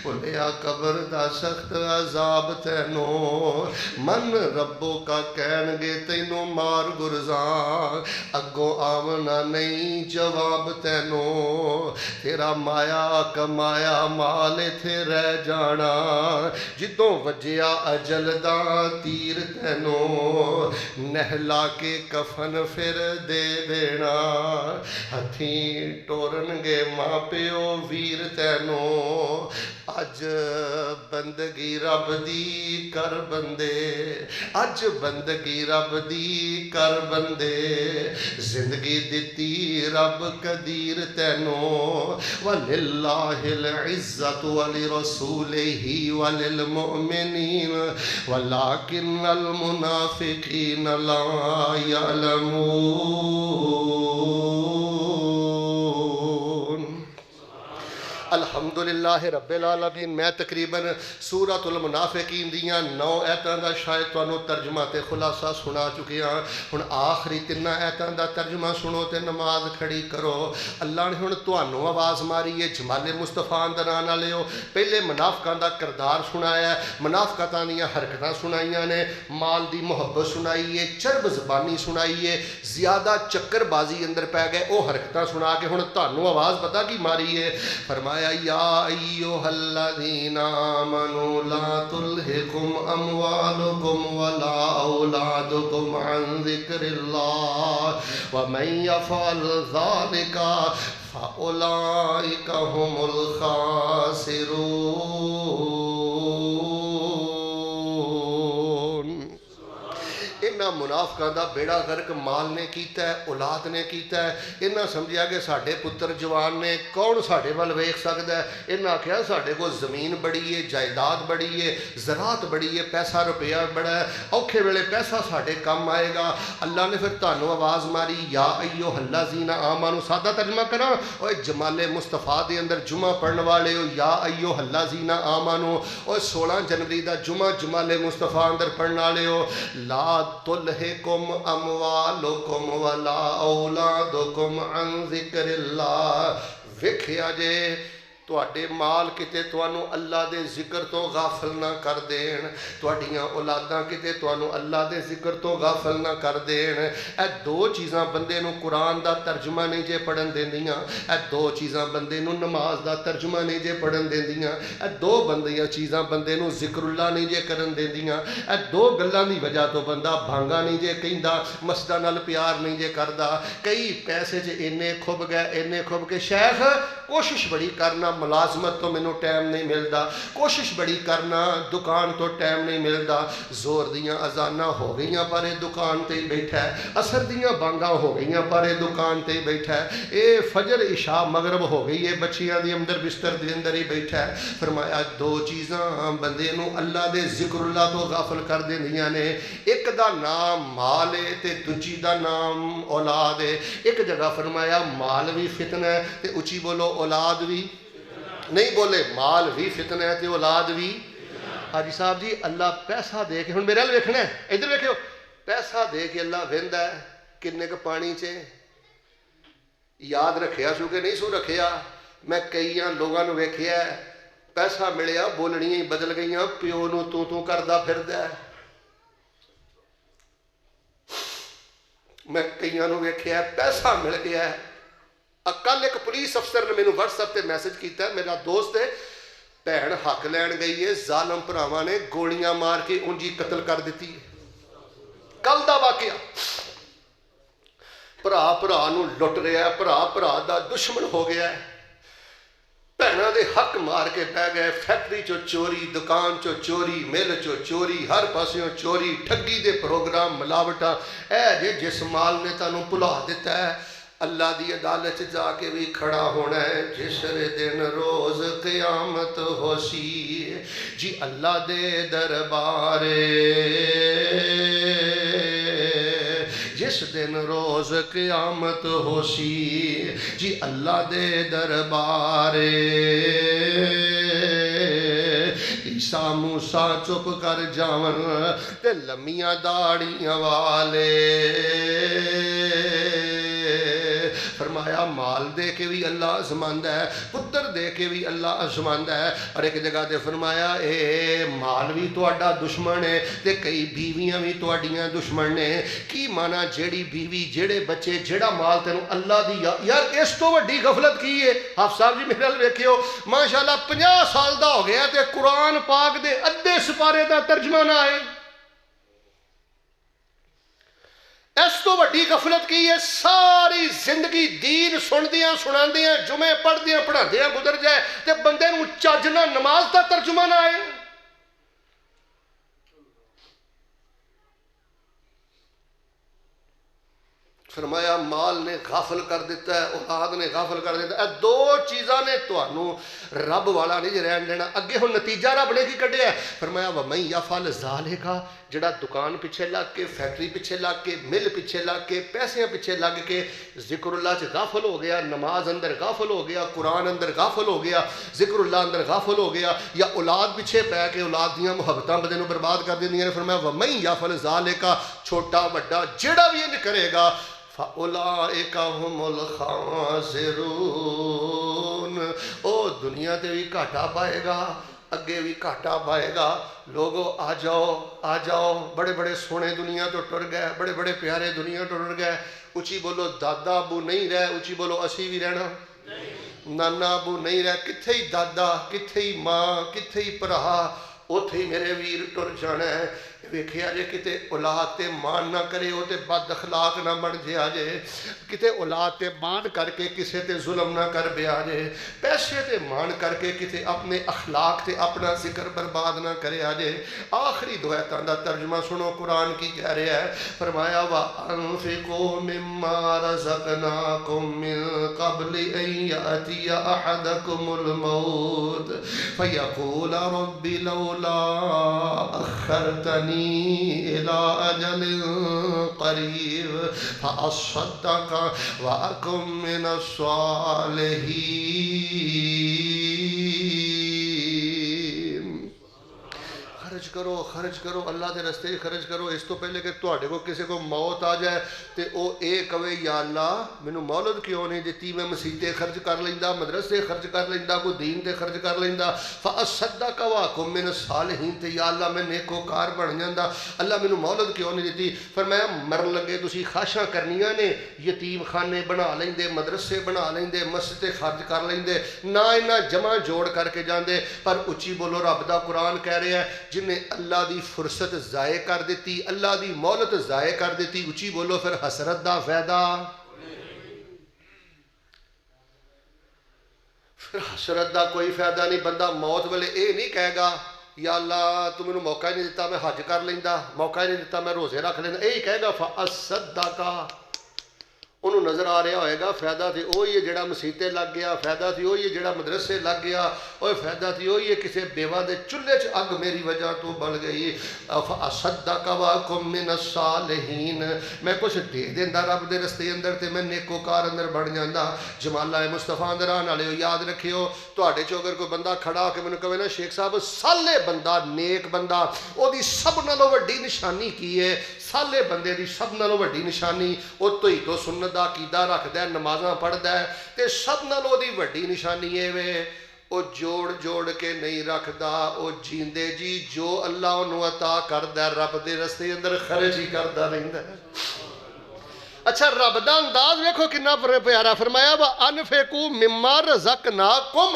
Speaker 1: بھلیا قبر دا سخت عذاب تینوں. من ربو کا کہن گے تینوں مار گرزاں، اگوں آونا نہیں جواب تینوں. تیرا مایا کمایا مال تھے رہ جانا، جدوں وجیا اجل دا تیر تینوں، نہلا کے کفن پھر دے دینا. ہتھیں ٹورن گے ماں پیو ویر تینوں. اج بندگی رب دی کر بندے، اج بندگی رب دی کر بندے، زندگی دتی رب قدیر تینوں. وَلِلَّهِ الْعِزَّةُ وَلِرَسُولِهِ وَلِلْمُؤْمِنِينَ وَلَٰكِنَّ الْمُنَافِقِينَ لَا يَعْلَمُونَ. الحمدللہ رب العالمین. میں تقریباً سورۃ المنافقین دیاں 9 ایتاں دا شاید تانوں ترجمہ تے خلاصہ سنا چکے ہاں. ہن آخری 3 ایتاں دا ترجمہ سنو تے نماز کھڑی کرو. اللہ نے ہن تانوں آواز ماری ہے جمال مصطفیٰ دا نام نہ لیو. پہلے منافقاں دا کردار سنایا ہے، منافقتاں دیاں حرکتاں سنائیاں نے، مال دی محبت سنائی ہے، چرب زبانی سنائی ہے، زیادہ چکر بازی اندر پہ گئے. او حرکتاں سنا کے ہن تانوں آواز پتہ کی ماری ہے؟ فرمایا یا ایھا الذین آمنوا لا تلہکم اموالکم ولا اولادکم عن ذکر اللہ ومن یفعل ذلک فاولئک هم الخاسرون. انہاں منافقاں دا بیڑا غرق مال نے کیتا ہے، اولاد نے کیتا ہے. انہاں سمجھیا کہ ساڈے پتر جوان نے، کون ساڈے ول ویکھ سکدا ہے؟ انہاں آکھیا ساڈے کو زمین بڑی ہے، جائیداد بڑی ہے، زراعت بڑی ہے، پیسہ روپیہ بڑا ہے، اوکھے ویلے پیسہ ساڈے کم آئے گا. اللہ نے پھر تانوں آواز ماری یا ایھا الذین آمنوا. سادہ ترجمہ کراں، اوے جمال مصطفیٰ دے اندر جمعہ پڑھن والے ہو، یا ایھا الذین آمنوا. اوے 16 جنوری دا جمعہ جمال مصطفیٰ اندر پڑھن والے ہو. لا تلہکم اموالکم ولا اولادکم عن ذکر اللہ. ویکھیا جے تواڈے مال کتے تانوں اللہ دے ذکر تو غافل نہ کر دین، تواڈیاں اولاداں کتے تانوں اللہ دے ذکر تو غافل نہ کر دین. اے 2 چیزاں بندے نو قرآن دا ترجمہ نہیں جے پڑھن دیندیاں. اے 2 چیزاں بندے نو نماز دا ترجمہ نہیں جے پڑھن دیندیاں. اے 2 بندیاں چیزاں بندے نو ذکر اللہ نہیں جے کرن دیندیاں. اے 2 گلاں دی وجہ تو بندہ بھانگا نہیں جے کہندا، مسجداں نال پیار نہیں جے کردا. کئی پیسے چ اینے کھب گئے، اینے کھب کے شیخ کوشش بڑی کرنا ملازمت تو مینوں ٹائم نہیں ملتا، کوشش بڑی کرنا دکان تو ٹائم نہیں ملتا، زور دیاں اذاناں ہو گئیاں پر یہ دکان تے ہی بیٹھا ہے، عصر دیاں بانگاں ہو گئیاں پر یہ دکان تے ہی بیٹھا ہے، اے فجر عشاء مغرب ہو گئی ہے بچیاں دی اندر بستر دے اندر ہی بیٹھا ہے۔ فرمایا دو چیزاں بندے نو اللہ دے ذکر اللہ تو غافل کر دیندیاں نے، ایک دا نام مال ہے تے دوجی دا نام اولاد ہے۔ ایک جگہ فرمایا مال بھی فتنہ ہے تے اچھی بولو اولاد بھی نہیں، بولے مال بھی فتنہ ہے تے اولاد بھی۔ حاجی صاحب جی اللہ پیسہ دے کے ہن میرے ال ویکھنا ہے، ادھر ویکھو، پیسہ دے کے اللہ ویندا ہے کنے ک پانی چ یاد رکھیا سو کہ نہیں سو رکھیا۔ میں کئیاں لوگاں نو ویکھیا ہے پیسہ ملیا بولنیاں ہی بدل گئیاں، پیو نو تو کردا پھردا ہے۔ میں کئیاں نو ویکھیا ہے پیسہ مل گیا ہے۔ کل ایک پولیس افسر نے مینوں واٹس ایپ تے میسج کیتا ہے، میرا دوست ہے، بہن حق لین گئی ہے، ظالم بھراواں نے گولیاں مار کے انجی قتل کر دیتی ہے۔ کل دا واقعہ، بھرا نو لٹ رہا ہے، بھرا دا دشمن ہو گیا ہے، بہناں دے حق مار کے بہ گئے، فیکٹری چو چوری، دکان چو چوری، مل چو چوری، ہر پاسیوں چوری، ٹھگی دے پروگرام، ملاوٹاں، اے جس مال نے تانوں بھلا دیتا ہے اللہ دی عدالت جا کے بھی کھڑا ہونا ہے جس دن روز قیامت ہو سی جی اللہ دے دربارے، جس دن روز قیامت ہو سی جی اللہ دے دربارے، عیسیٰ موسیٰ چپ کر جاون تے لمیاں داڑیاں والے، فرمایا مال دے کے بھی اللہ آزماندا ہے، پتر دے کے بھی اللہ آزماندا ہے، اور ایک جگہ تے فرمایا اے مال بھی تہاڈا دشمن ہے تے کئی بیویاں بھی تہاڈیاں دشمن نے۔ کی مانا جیڑی بیوی جیڑے بچے جیڑا مال تینوں اللہ دی یار اس تو وڈی غفلت کی ہے۔ حافظ صاحب جی میرے ال ویکھیو ماشاءاللہ 50 سال دا ہو گیا تے قرآن پاک دے ادھے سپارے دا ترجمہ نہ آئے۔ اس تو وڈی غفلت کی ہے، ساری زندگی دین سندیاں سناندیاں جمعے پڑھدیاں پڑھاندیاں گزر جائے تے بندے نو چج نہ نماز دا ترجمہ نہ آئے۔ فرمایا مال نے غافل کر دیتا ہے، اولاد نے غافل کر دیتا ہے، دو چیزاں نے تانوں رب والا نہیں رہن دینا۔ اگے ہن نتیجہ رب نے کی کڈیا ہے، فرمایا وَمَن يَفْعَلْ ذَلِكَ، جڑا دکان پیچھے لگ کے، فیکٹری پیچھے لگ کے، مل پیچھے لگ کے، پیسے پیچھے لگ کے ذکر اللہ سے غافل ہو گیا، نماز اندر غافل ہو گیا، قرآن اندر غافل ہو گیا، ذکر اللہ اندر غافل ہو گیا، یا اولاد پیچھے پہ کے اولاد دیاں محبتاں بندے نو برباد کر دیندیاں نے۔ فرمایا وَمَن يَفْعَلْ ذَلِكَ، چھوٹا بڑا جڑا بھی انج کرے گا فَأُولَئِكَ هُمُ الْخَاسِرُونَ، او دنیا تے بھی گھاٹا پائے گا، اگے بھی گھاٹا پائے گا۔ لوگو آ جاؤ، بڑے بڑے سونے دنیا تو ٹر گئے، بڑے بڑے پیارے دنیا تو ٹر گئے۔ اچھی بولو دادا ابو نہیں رہے، اچھی بولو اسی بھی رہنا، نانا ابو نہیں رہے، کتھے ہی دادا، کتھے ہی ماں، کتھے ہی پرہا، اوتھے ہی میرے ویر ٹر جانا ہے۔ ویکھیا جے کتے اولاد تے مان نہ کرے او تے بد اخلاق نہ بن جیا جے، کتے اولاد تے مان کر کے کسے تے ظلم نہ کر بیا جے، پیسے تے مان کر کے کتے اپنے اخلاق تے اپنا ذکر برباد نہ کرے آجے۔ آخری دعایتاں دا ترجمہ سنو قرآن کی کہہ رہا ہے، فرمایا وَأَنفِقُوا مِمَّا رَزَقْنَاكُم مِّن قَبْلِ أَن يَأْتِيَ أَحَدَكُمُ الْمَوْتُ فَيَقُولَ رَبِّ لَوْلَا أَخَّرْتَنِي إِلَىٰ أَجَلٍ قَرِيبٍ فَأَصَّدَّقَ وَأَكُن مِّنَ الصَّالِحِينَ۔ خرچ کرو اللہ دے رستے خرچ کرو، اس تو پہلے کہ تواڈے کو کسی کو موت آ جائے تے او اے کہے یا اللہ مینوں مولد کیوں نہیں دتی، میں مسیتے خرچ کر لیندا، مدرسے خرچ کر لیندا، کوئی دین تے خرچ کر لیندا، فاصدق واکم من الصالحین، تے یا اللہ میں نیکوکار بن جاندا، اللہ مینوں مولد کیوں نہیں دتی۔ فرمایا مرن لگے تسی خواہشاں کرنیاں نے، یتیم خانے بنا لیندے، مدرسے بنا لیندے، مسجد خرچ کر لیندے، نہ انہاں جمع جوڑ کر کے جاندے، پر اچھی بولو رب دا قرآن کہہ رہا ہے جنہیں اللہ دی فرصت ضائع کر دیتی، اللہ دی مولت ضائع کر دیتی، اچھی بولو پھر حسرت دا فائدہ۔ پھر حسرت دا کوئی فائدہ نہیں. بندہ موت ویلے یہ نہیں کہے گا یا اللہ تو مینوں موقع ہی نہیں دیتا میں حج کر لینا, موقع ہی نہیں دیتا میں روزے رکھ لینا, یہی کہے گا فاصدقا. انہوں نظر آ رہا ہوئے گا فائدہ تھی وہی ہے جڑا مسیتے لگ گیا, فائدہ تھی وہی ہے جڑا مدرسے لگ گیا, اور فائدہ تھی وہی ہے کسی بیوہ دے چولہے چ اگ میری وجہ تو بڑھ گئی. فاصدق واکم من الصالحین, میں کچھ دے دینا رب دے رستے اندر تے میں نیکوکار اندر بڑھ جانا. جمالہ مصطفیٰ اندر آنے والے یاد رکھیو, تواڈے چ اگر کوئی بندہ کھڑا کے مینوں کہے نا شیخ صاحب صالح بندہ نیک بندہ او دی سب نالوں وڈی نشانی کی ہے, صالح بندے دی سب نالوں وڈی نشانی او توحید و سنت دا عقیدہ رکھدا ہے, نمازاں پڑھدا ہے, تے سب نالوں دی وڈی نشانی اے وے او جوڑ جوڑ کے نہیں رکھدا, او جیندے جی جو اللہ انہوں عطا کردا ہے رب دے رستے اندر خرچ ہی کردا رہندا ہے. اچھا رب دا انداز ویکھو کنا پیارا فرمایا وَأَنْفِقُوا مِمَّا رَزَقْنَاكُمْ,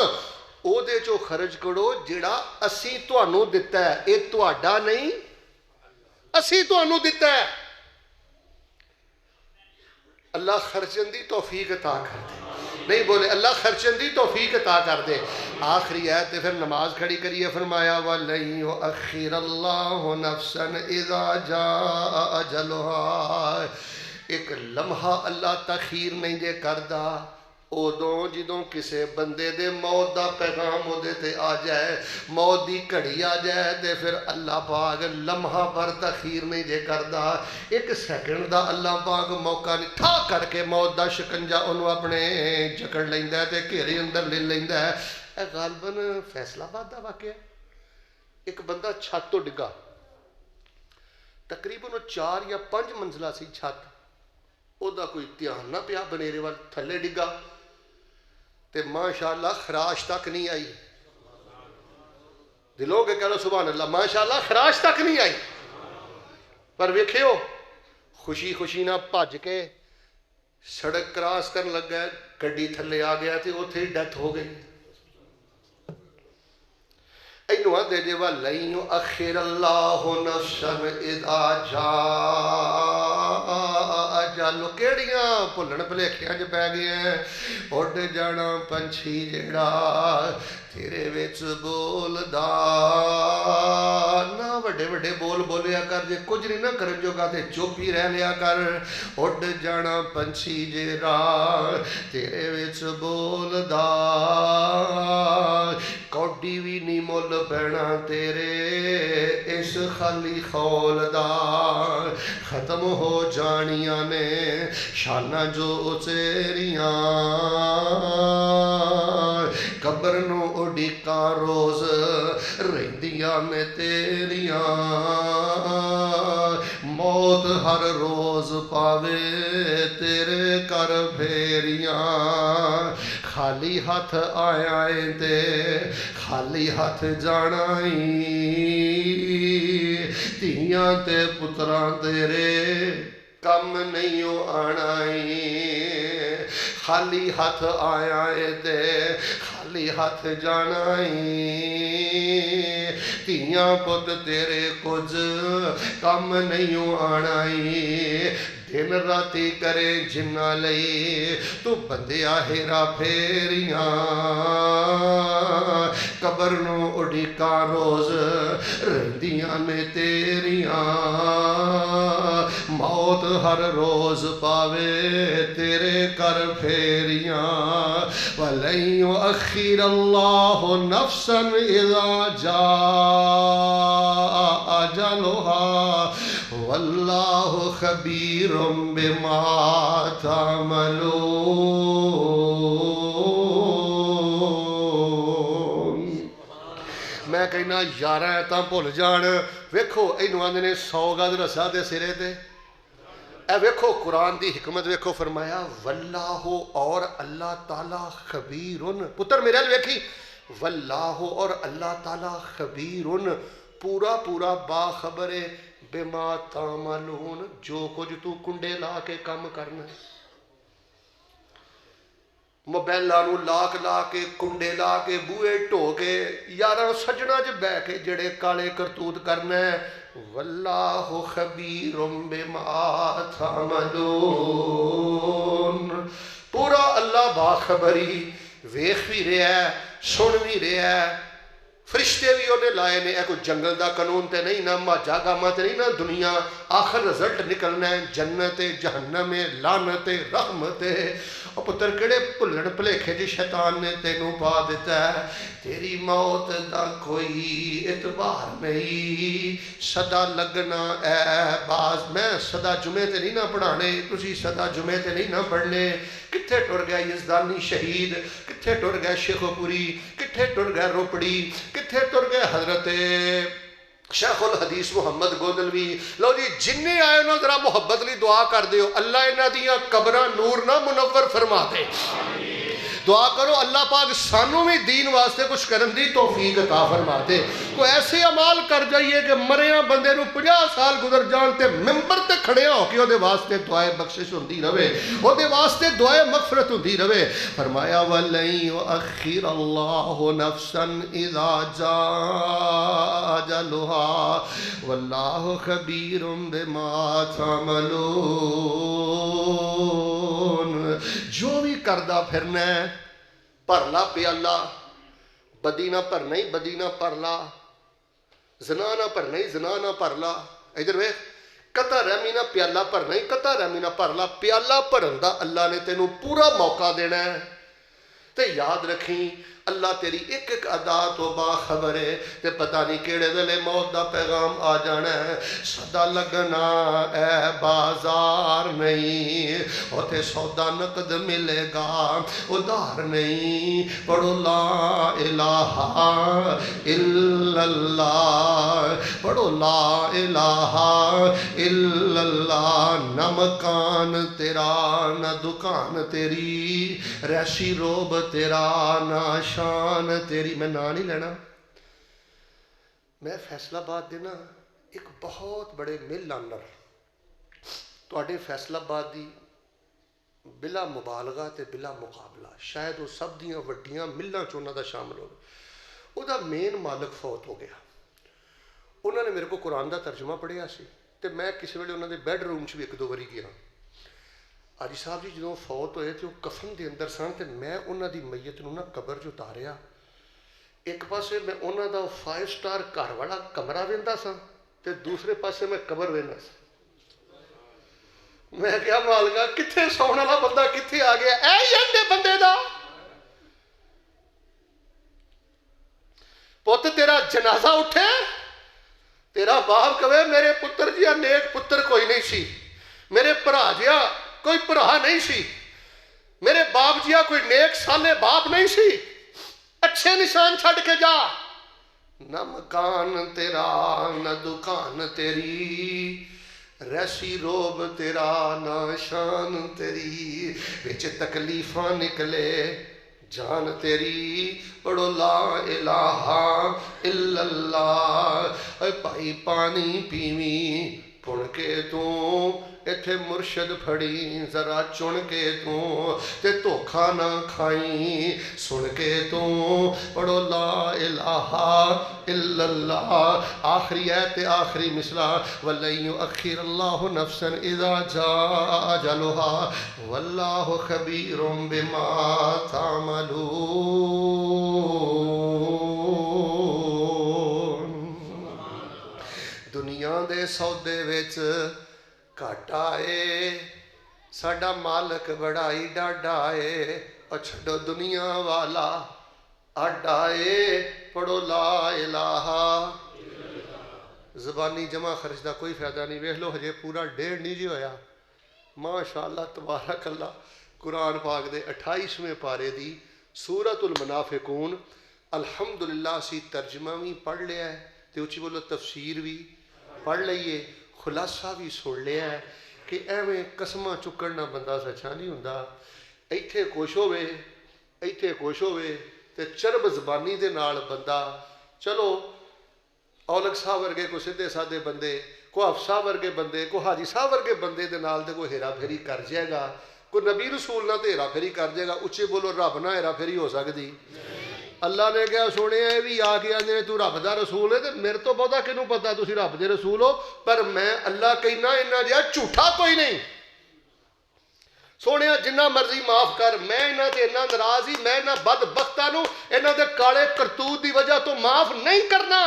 Speaker 1: او دے چو خرچ کرو جڑا اسی تانوں دتا ہے, اے تہاڈا نہیں اسی تانوں دتا ہے. اللہ خرچن دی توفیق عطا کر دے, نہیں بولے اللہ خرچن دی توفیق عطا کر دے. آخری آیت پھر نماز کھڑی کریے فرمایا وَلَن يُؤَخِّرَ اللَّهُ نَفْسًا إِذَا جَاءَ أَجَلُهَا, ایک لمحہ اللہ تاخیر نہیں جے کردا ادوں جدوں کسے بندے دے موت دا پیغام او دے تے آ جائے, موت دی گھڑی آ جائے تے پھر اللہ پاک لمحہ پر تاخیر نہیں جے کردا, ایک سیکنڈ دا اللہ پاک موقع نہیں ٹھا کر کے موت دا شکنجا انہوں اپنے جکڑ لیندا ہے تے گھیرے اندر لے لیندا ہے. اے غالباً فیصلہ آباد دا واقعہ, ایک بندہ چھت تو ڈگا, تقریباً 4 یا 5 منزلہ سی چھت, او دا کوئی دھیان نہ پیا بنیرے وال تھلے ڈگا تے ماشاءاللہ خراش تک نہیں آئی. دلوں کے کہہ لو سبحان اللہ, ماشاءاللہ خراش تک نہیں آئی. پر ویکھیو خوشی خوشی نہ بھج کے سڑک کراس کرن لگا, گڈی تھلے آ گیا تے اوتھے ڈیتھ ہو گئی. اینو آندے جے وَلَن يُؤَخِّرَ اللَّهُ نَفْسًا إِذَا جَاءَ أَجَلُهَا, کیڑیاں بھلن بھلیکھیاں جو پہ گئے ہیں. اڈ جانا پنچھی جڑا تیرے وچ بولدا نہ وڈے وڈے بول بولیا کر, جے کچھ نہیں نہ کرن جوگا تے چپ ہی رہ لیا کر. اڈ جانا پنچھی جڑا تیرے وچ بولدا کوڈی بھی نہیں مل پینا تیرے اس خالی خول دا. ختم ہو جانیاں نے شانہ جو تیریاں, قبر نو اڈیکا روز رہندیاں میں تیریاں. موت ہر روز پاوے تیرے کر پھیریاں. خالی ہاتھ آیا تے خالی ہاتھ جانائی, تیاں تے پتراں تیرے کم نہیں آنائی. خالی ہاتھ آیا تے خالی ہاتھ جانائی, تیاں پت تیرے کچھ کم نہیں آنائی. دن راتی کرے جنہ لئی تو بندیا ہیرا پھیریاں. قبر نو اڈیکا روز رہندیاں نے تیریاں. موت ہر روز پاوے تیرے کر پھیریاں. وَلَن يُؤَخِّرَ اللَّهُ نَفْسًا إِذَا جَاءَ أَجَلُهَا وَاللَّهُ خَبِيرٌ بِمَا تَعْمَلُونَ. میں کہنا 11 ایتاں بھول جان. ویکھو اینو آندے نے 100 گز رسا دے سرے تے. اے ویکھو قرآن دی حکمت ویکھو, فرمایا واللہ اور اللہ تعالیٰ خبیرن. پتر میرے لئے ویکھی واللہ اور اللہ تعالیٰ خبیرن پورا پورا باخبر بما تعملون, جو کچھ تو کنڈے لا کے کام کرنا ہے. موبائلانو لاک لا کے کنڈے لا کے بوئے ٹھو کے یاراں سجنا چ بہ کے جڑے کالے کرتوت کرنا ہے. واللہ خبیر بما تعملون, پورا اللہ باخبری ویخ بھی رہا ہے سن بھی رہا ہے فرشتے بھی انہیں لائے نے. کوئی جنگل دا قانون تے نہیں نہ ماجا گاما تے نہیں نہ دنیا. آخر رزلٹ نکلنا ہے جنت جہنم لعنت رحمت. اور پتر کڑے بھلن بھلیکھے جی شیطان نے تینوں پا دیتا ہے. تیری موت دا کوئی اعتبار نہیں. صدا لگنا اے باز. میں صدا جمعے تے نہیں نہ پڑھانے تسی صدا جمعے تے نہیں نہ پڑھنے. کتھے ٹر گیا یزدانی شہید, کتھے ٹر گیا شیخ پوری, کتھے ٹر گیا روپڑی, کتھے ٹر گئے حضرت شیخ الحدیث محمد گودلوی. لو جی جنہیں آئے انہوں ذرا محبت لی دعا کر دیو اللہ انہاں دیاں قبراں نور نہ منور فرما دے. دعا کرو اللہ پاک سانوں بھی دین واسطے کچھ کرن دی توفیق عطا فرما دے. کوئی ایسے عمال کر جائیے کہ مریا بندے نو 50 سال گزر جان تے ممبر تے کھڑے ہو کے دے واسطے دعائے بخشش ہوندی رہے, او دے واسطے دعائے مغفرت ہوندی رہے. فرمایا وَلَن يُؤَخِّرَ اللَّهُ نَفْسًا إِذَا جَاءَ أَجَلُهَا وَاللَّهُ خَبِيرٌ بِمَا تَعْمَلُونَ. جو بھی کردہ پھرنا ہے پرلا پیالہ, بدی نہ پرنا ہی بدی نہ پرلا, زنا نہ پرنا ہی زنا نہ پرلا. ادھر وے قطع رحمی نہ پیالہ پرنا ہی قطع رحمی نہ پرلا. پیالہ پرن دا اللہ نے تینوں پورا موقع دینا ہے. تے یاد رکھیں اللہ تیری ایک ایک ادا تو باخبر ہے تے پتہ نہیں کیڑے ویلے موت دا پیغام آ جانا ہے. صدا لگنا اے بازار نہیں, اوتھے سودا نقد ملے گا ادھار نہیں. پڑھو لا الہ الا اللہ, پڑھو لا الہ الا اللہ. نہ مکان تیرا نہ دکان تیری, ریشی روب تیرا نہ شان تیری. میں نہ نہیں لینا. میں فیصل آباد دینا ایک بہت بڑے مل آنر تواڈے فیصل آباد دی بلا مبالغہ تے بلا مقابلہ شاید وہ سب دیاں وڈیاں ملاں چ انہاں دا شامل ہو. او دا مین مالک فوت ہو گیا. انہوں نے میرے کو قرآن دا ترجمہ پڑھیا سی تے میں کسی ویلے انہوں دے بیڈ روم چ بھی ایک دو واری گیا. آجی صاحب جی جدوں فوت ہوئے تے وہ کفن دے اندر سن تے میں انہاں دی میت نوں نا قبر جو اتاریا. ایک پاسے میں انہاں دا 5 سٹار گھر والا کمرہ ویندا سا تے دوسرے پاسے میں قبر ویندا سا. میں کیا مالکا کتھے سون والا بندہ کتھے آ گیا اے یندے بندے دا. پت تیرا جنازہ اٹھے تیرا باپ کہے میرے پتر جیا نیک پتر کوئی نہیں سی, میرے بھرا جیا کوئی بھرا نہیں سی, میرے باپ جیا کوئی نیک سالے باپ نہیں سی. اچھے نشان چھڑ کے جا. نہ مکان تیرا نہ دکان تیری, ریسی روب تیرا نہ شان تیری. وچ تکلیفاں نکلے جان تیری. پڑھو لا الہ الا اللہ. اے بھائی پانی پیویں پڑھ کے تو ایتھے مرشد پھڑی ذرا چن کے تو تے دھوکھا نہ کھائیں سن کے تو. پڑھو لا الہ الا اللہ. آخری آیت آخری مصرع وَلَن يُؤَخِّرَ اللَّهُ نَفْسًا إِذَا جَاءَ أَجَلُهَا وَاللَّهُ خَبِيرٌ بِمَا تَعْمَلُونَ. دنیا دے سودے وچ گھاٹا اے ساڈا مالک بڑا ہی ڈاڈا اے. اور چھڈو دنیا والا آڈا اے. پڑھو لا الہ. زبانی جمع خرچ دا کوئی فائدہ نہیں. ویکھ لو ہجے پورا 1.5 نہیں جی ہویا. ماشاءاللہ تبارک اللہ. قرآن پاک دے 28ویں پارے دی سورۃ المنافقون الحمدللہ اسی ترجمہ بھی پڑھ لیا ہے تے اچھی بولو تفسیر بھی پڑھ لئیے, خلاصہ بھی سن لیا ہے کہ ایویں قسمہ چکڑنا بندہ سچا نہیں ہوندا. ایتھے کچھ ہوئے ایتھے کچھ ہوئے تے چرب زبانی دے نال بندہ چلو اولک صاحب ورگے کو سدھے سادے بندے کو افسا ورگے بندے کو حاجی صاحب ورگے بندے دے نال تے کوئی ہیرا پھیری کر جائے گا. کوئی نبی رسول نہ تے ہیرا پھیری کر جائے گا. اچھے بولو رب نہ ہیرا پھیری ہو سکتی. اللہ نے کہا سونے یہ بھی آ کے آدھے تو رب دا رسول ہے. میرے تو بہتا کنوں پتا تسی رب دے رسول ہو, پر میں اللہ کہنا انہاں جہا جھوٹا کوئی نہیں. سونے جنہ مرضی معاف کر، میں انہاں تے اتنا ناراض ہی، میں انہاں بدبختاں نو انہاں دے کالے کرتوت دی وجہ تو معاف نہیں کرنا۔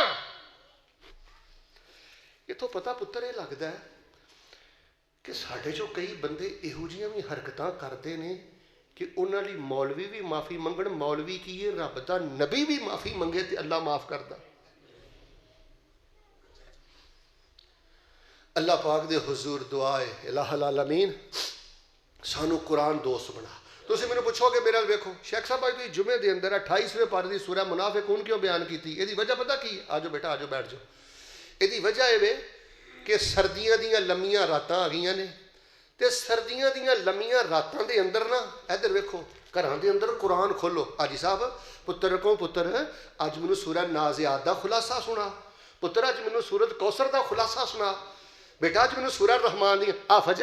Speaker 1: یہ تو پتہ پتر یہ لگتا ہے کہ ساڈے چوں کئی بندے یہو جیاں بھی حرکتاں کرتے نے کہ انہاں لئی مولوی بھی معافی منگن، مولوی کی یہ رب دا نبی بھی معافی منگے تے اللہ معاف کردا۔ اللہ پاک دے حضور دعا ہے الہ العالمین سانو قرآن دوست بنا۔ تسی میں نے پوچھو کہ میرا ویکھو شیخ صاحب آج جمعے دے اندر 28ویں پارے دی سورہ منافقون کیوں بیان کی تھی؟ یہ وجہ پتہ کی؟ آجو بیٹا آجو بیٹھ جاؤ۔ یہ وجہ ہے کہ سردیاں دیاں لمیاں راتاں آ گئیاں نے تے سردیاں دیاں لمیاں راتاں دے اندر نا ادھر ویکھو گھراں دے اندر قرآن کھولو۔ آجی صاحب پتر کو پتر اج مینوں سورہ نازعات دا خلاصہ سنا، پتر اج مینوں سورۃ کوثر دا خلاصہ سنا، بیٹا اج مینوں سورہ رحمان دی آفج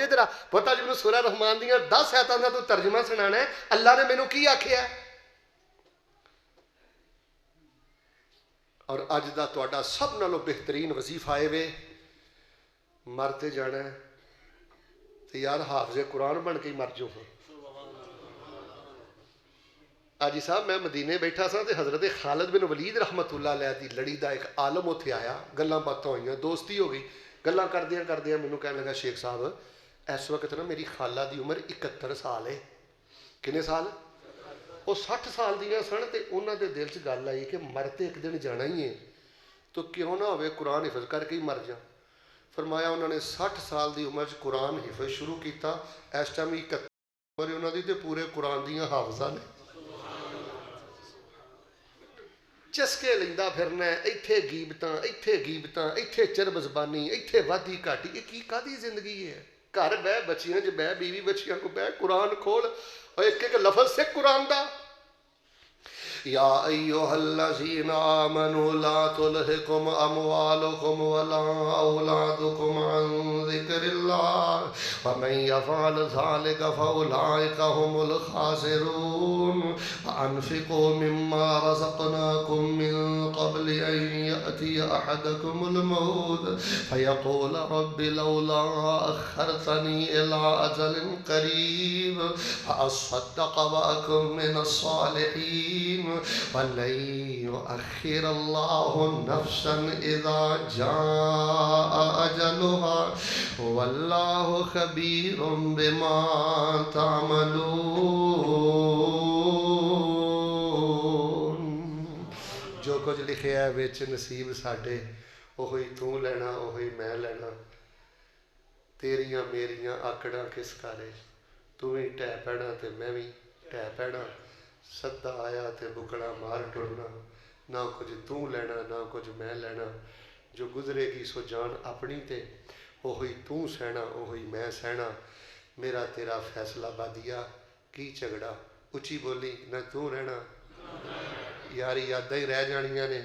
Speaker 1: ادھر پتہ اج مینوں سورہ رحمان دیاں 10 آیتاں دا تو ترجمہ سنانا ہے، اللہ نے مینوں کی آکھیا ہے؟ اور اج دا تہاڈا سب نالوں بہترین وظیفہ اے وے مرتے جانا ہے تے یار حافظ قرآن بن کے ہی مر جاؤ۔ آجی صاحب میں مدینے بیٹھا سا تے حضرت خالد بن ولید رحمت اللہ علیہ دی لڑی دا ایک عالم اتھے آیا، گلاں باتاں ہوئیاں، دوستی ہو گئی، گلاں کردیاں مینوں کہنے لگا شیخ صاحب اس وقت نا میری خالہ دی عمر 71 سال ہے۔ کنے سال؟ وہ 60 سال دیاں سن تے انہاں دے دل چ گل آئی کہ مرتے ایک دن جانا ہی ہے تو کیوں نہ ہوئے قرآن حفظ کر کے ہی مر جا۔ فرمایا انہوں نے 60 سال دی عمر چ قرآن حفظ شروع کیتا، اس ٹائم 71 عمر انہوں دی تے پورے قرآن دیاں حافظاں نے۔ چسکے لیندا پھرنا ہے، ایتھے غیبتاں، ایتھے چرب زبانی، ایتھے وادی گھاٹی، یہ کی کادی زندگی ہے؟ گھر بہ بچیاں چ بہ بیوی بچیاں کو بہ قرآن کھول اور ایک ایک لفظ سے قرآن دا۔ یا ایھا الذین آمنوا لا تلہکم اموالکم ولا اولادکم عن ذکر اللہ ومن یفعل ذلک فاولئک هم الخاسرون وانفقوا مما رزقناکم من قبل ان یأتی احدکم الموت فیقول رب لولا اخرتنی الى اجل قریب فاصدق واکن من الصالحین وَلَن يُؤَخِّرَ اللَّهُ نَفْسًا إِذَا جَاءَ أَجَلُهَا وَاللَّهُ خَبِيرٌ بِمَا تَعْمَلُونَ۔ جو کچھ لکھیا ہے وچ نصیب ساڈے اوہی تو لینا اوہی میں لینا، تیریاں میریاں آکڑاں کس کارے، تو ہی ٹہ پینا تے میں بھی ٹہ پینا، سدا آیا تے بکڑا مار ٹرنا، نہ کچھ تو لینا نہ کچھ میں لینا، جو گزرے گی سو جان اپنی تے اوہی تو سہنا اوہی میں سہنا، میرا تیرا فیصلہ بادیا کی جھگڑا، اچھی بولی نہ تو رہنا، یاری یاداں ہی رہ جانیاں نے۔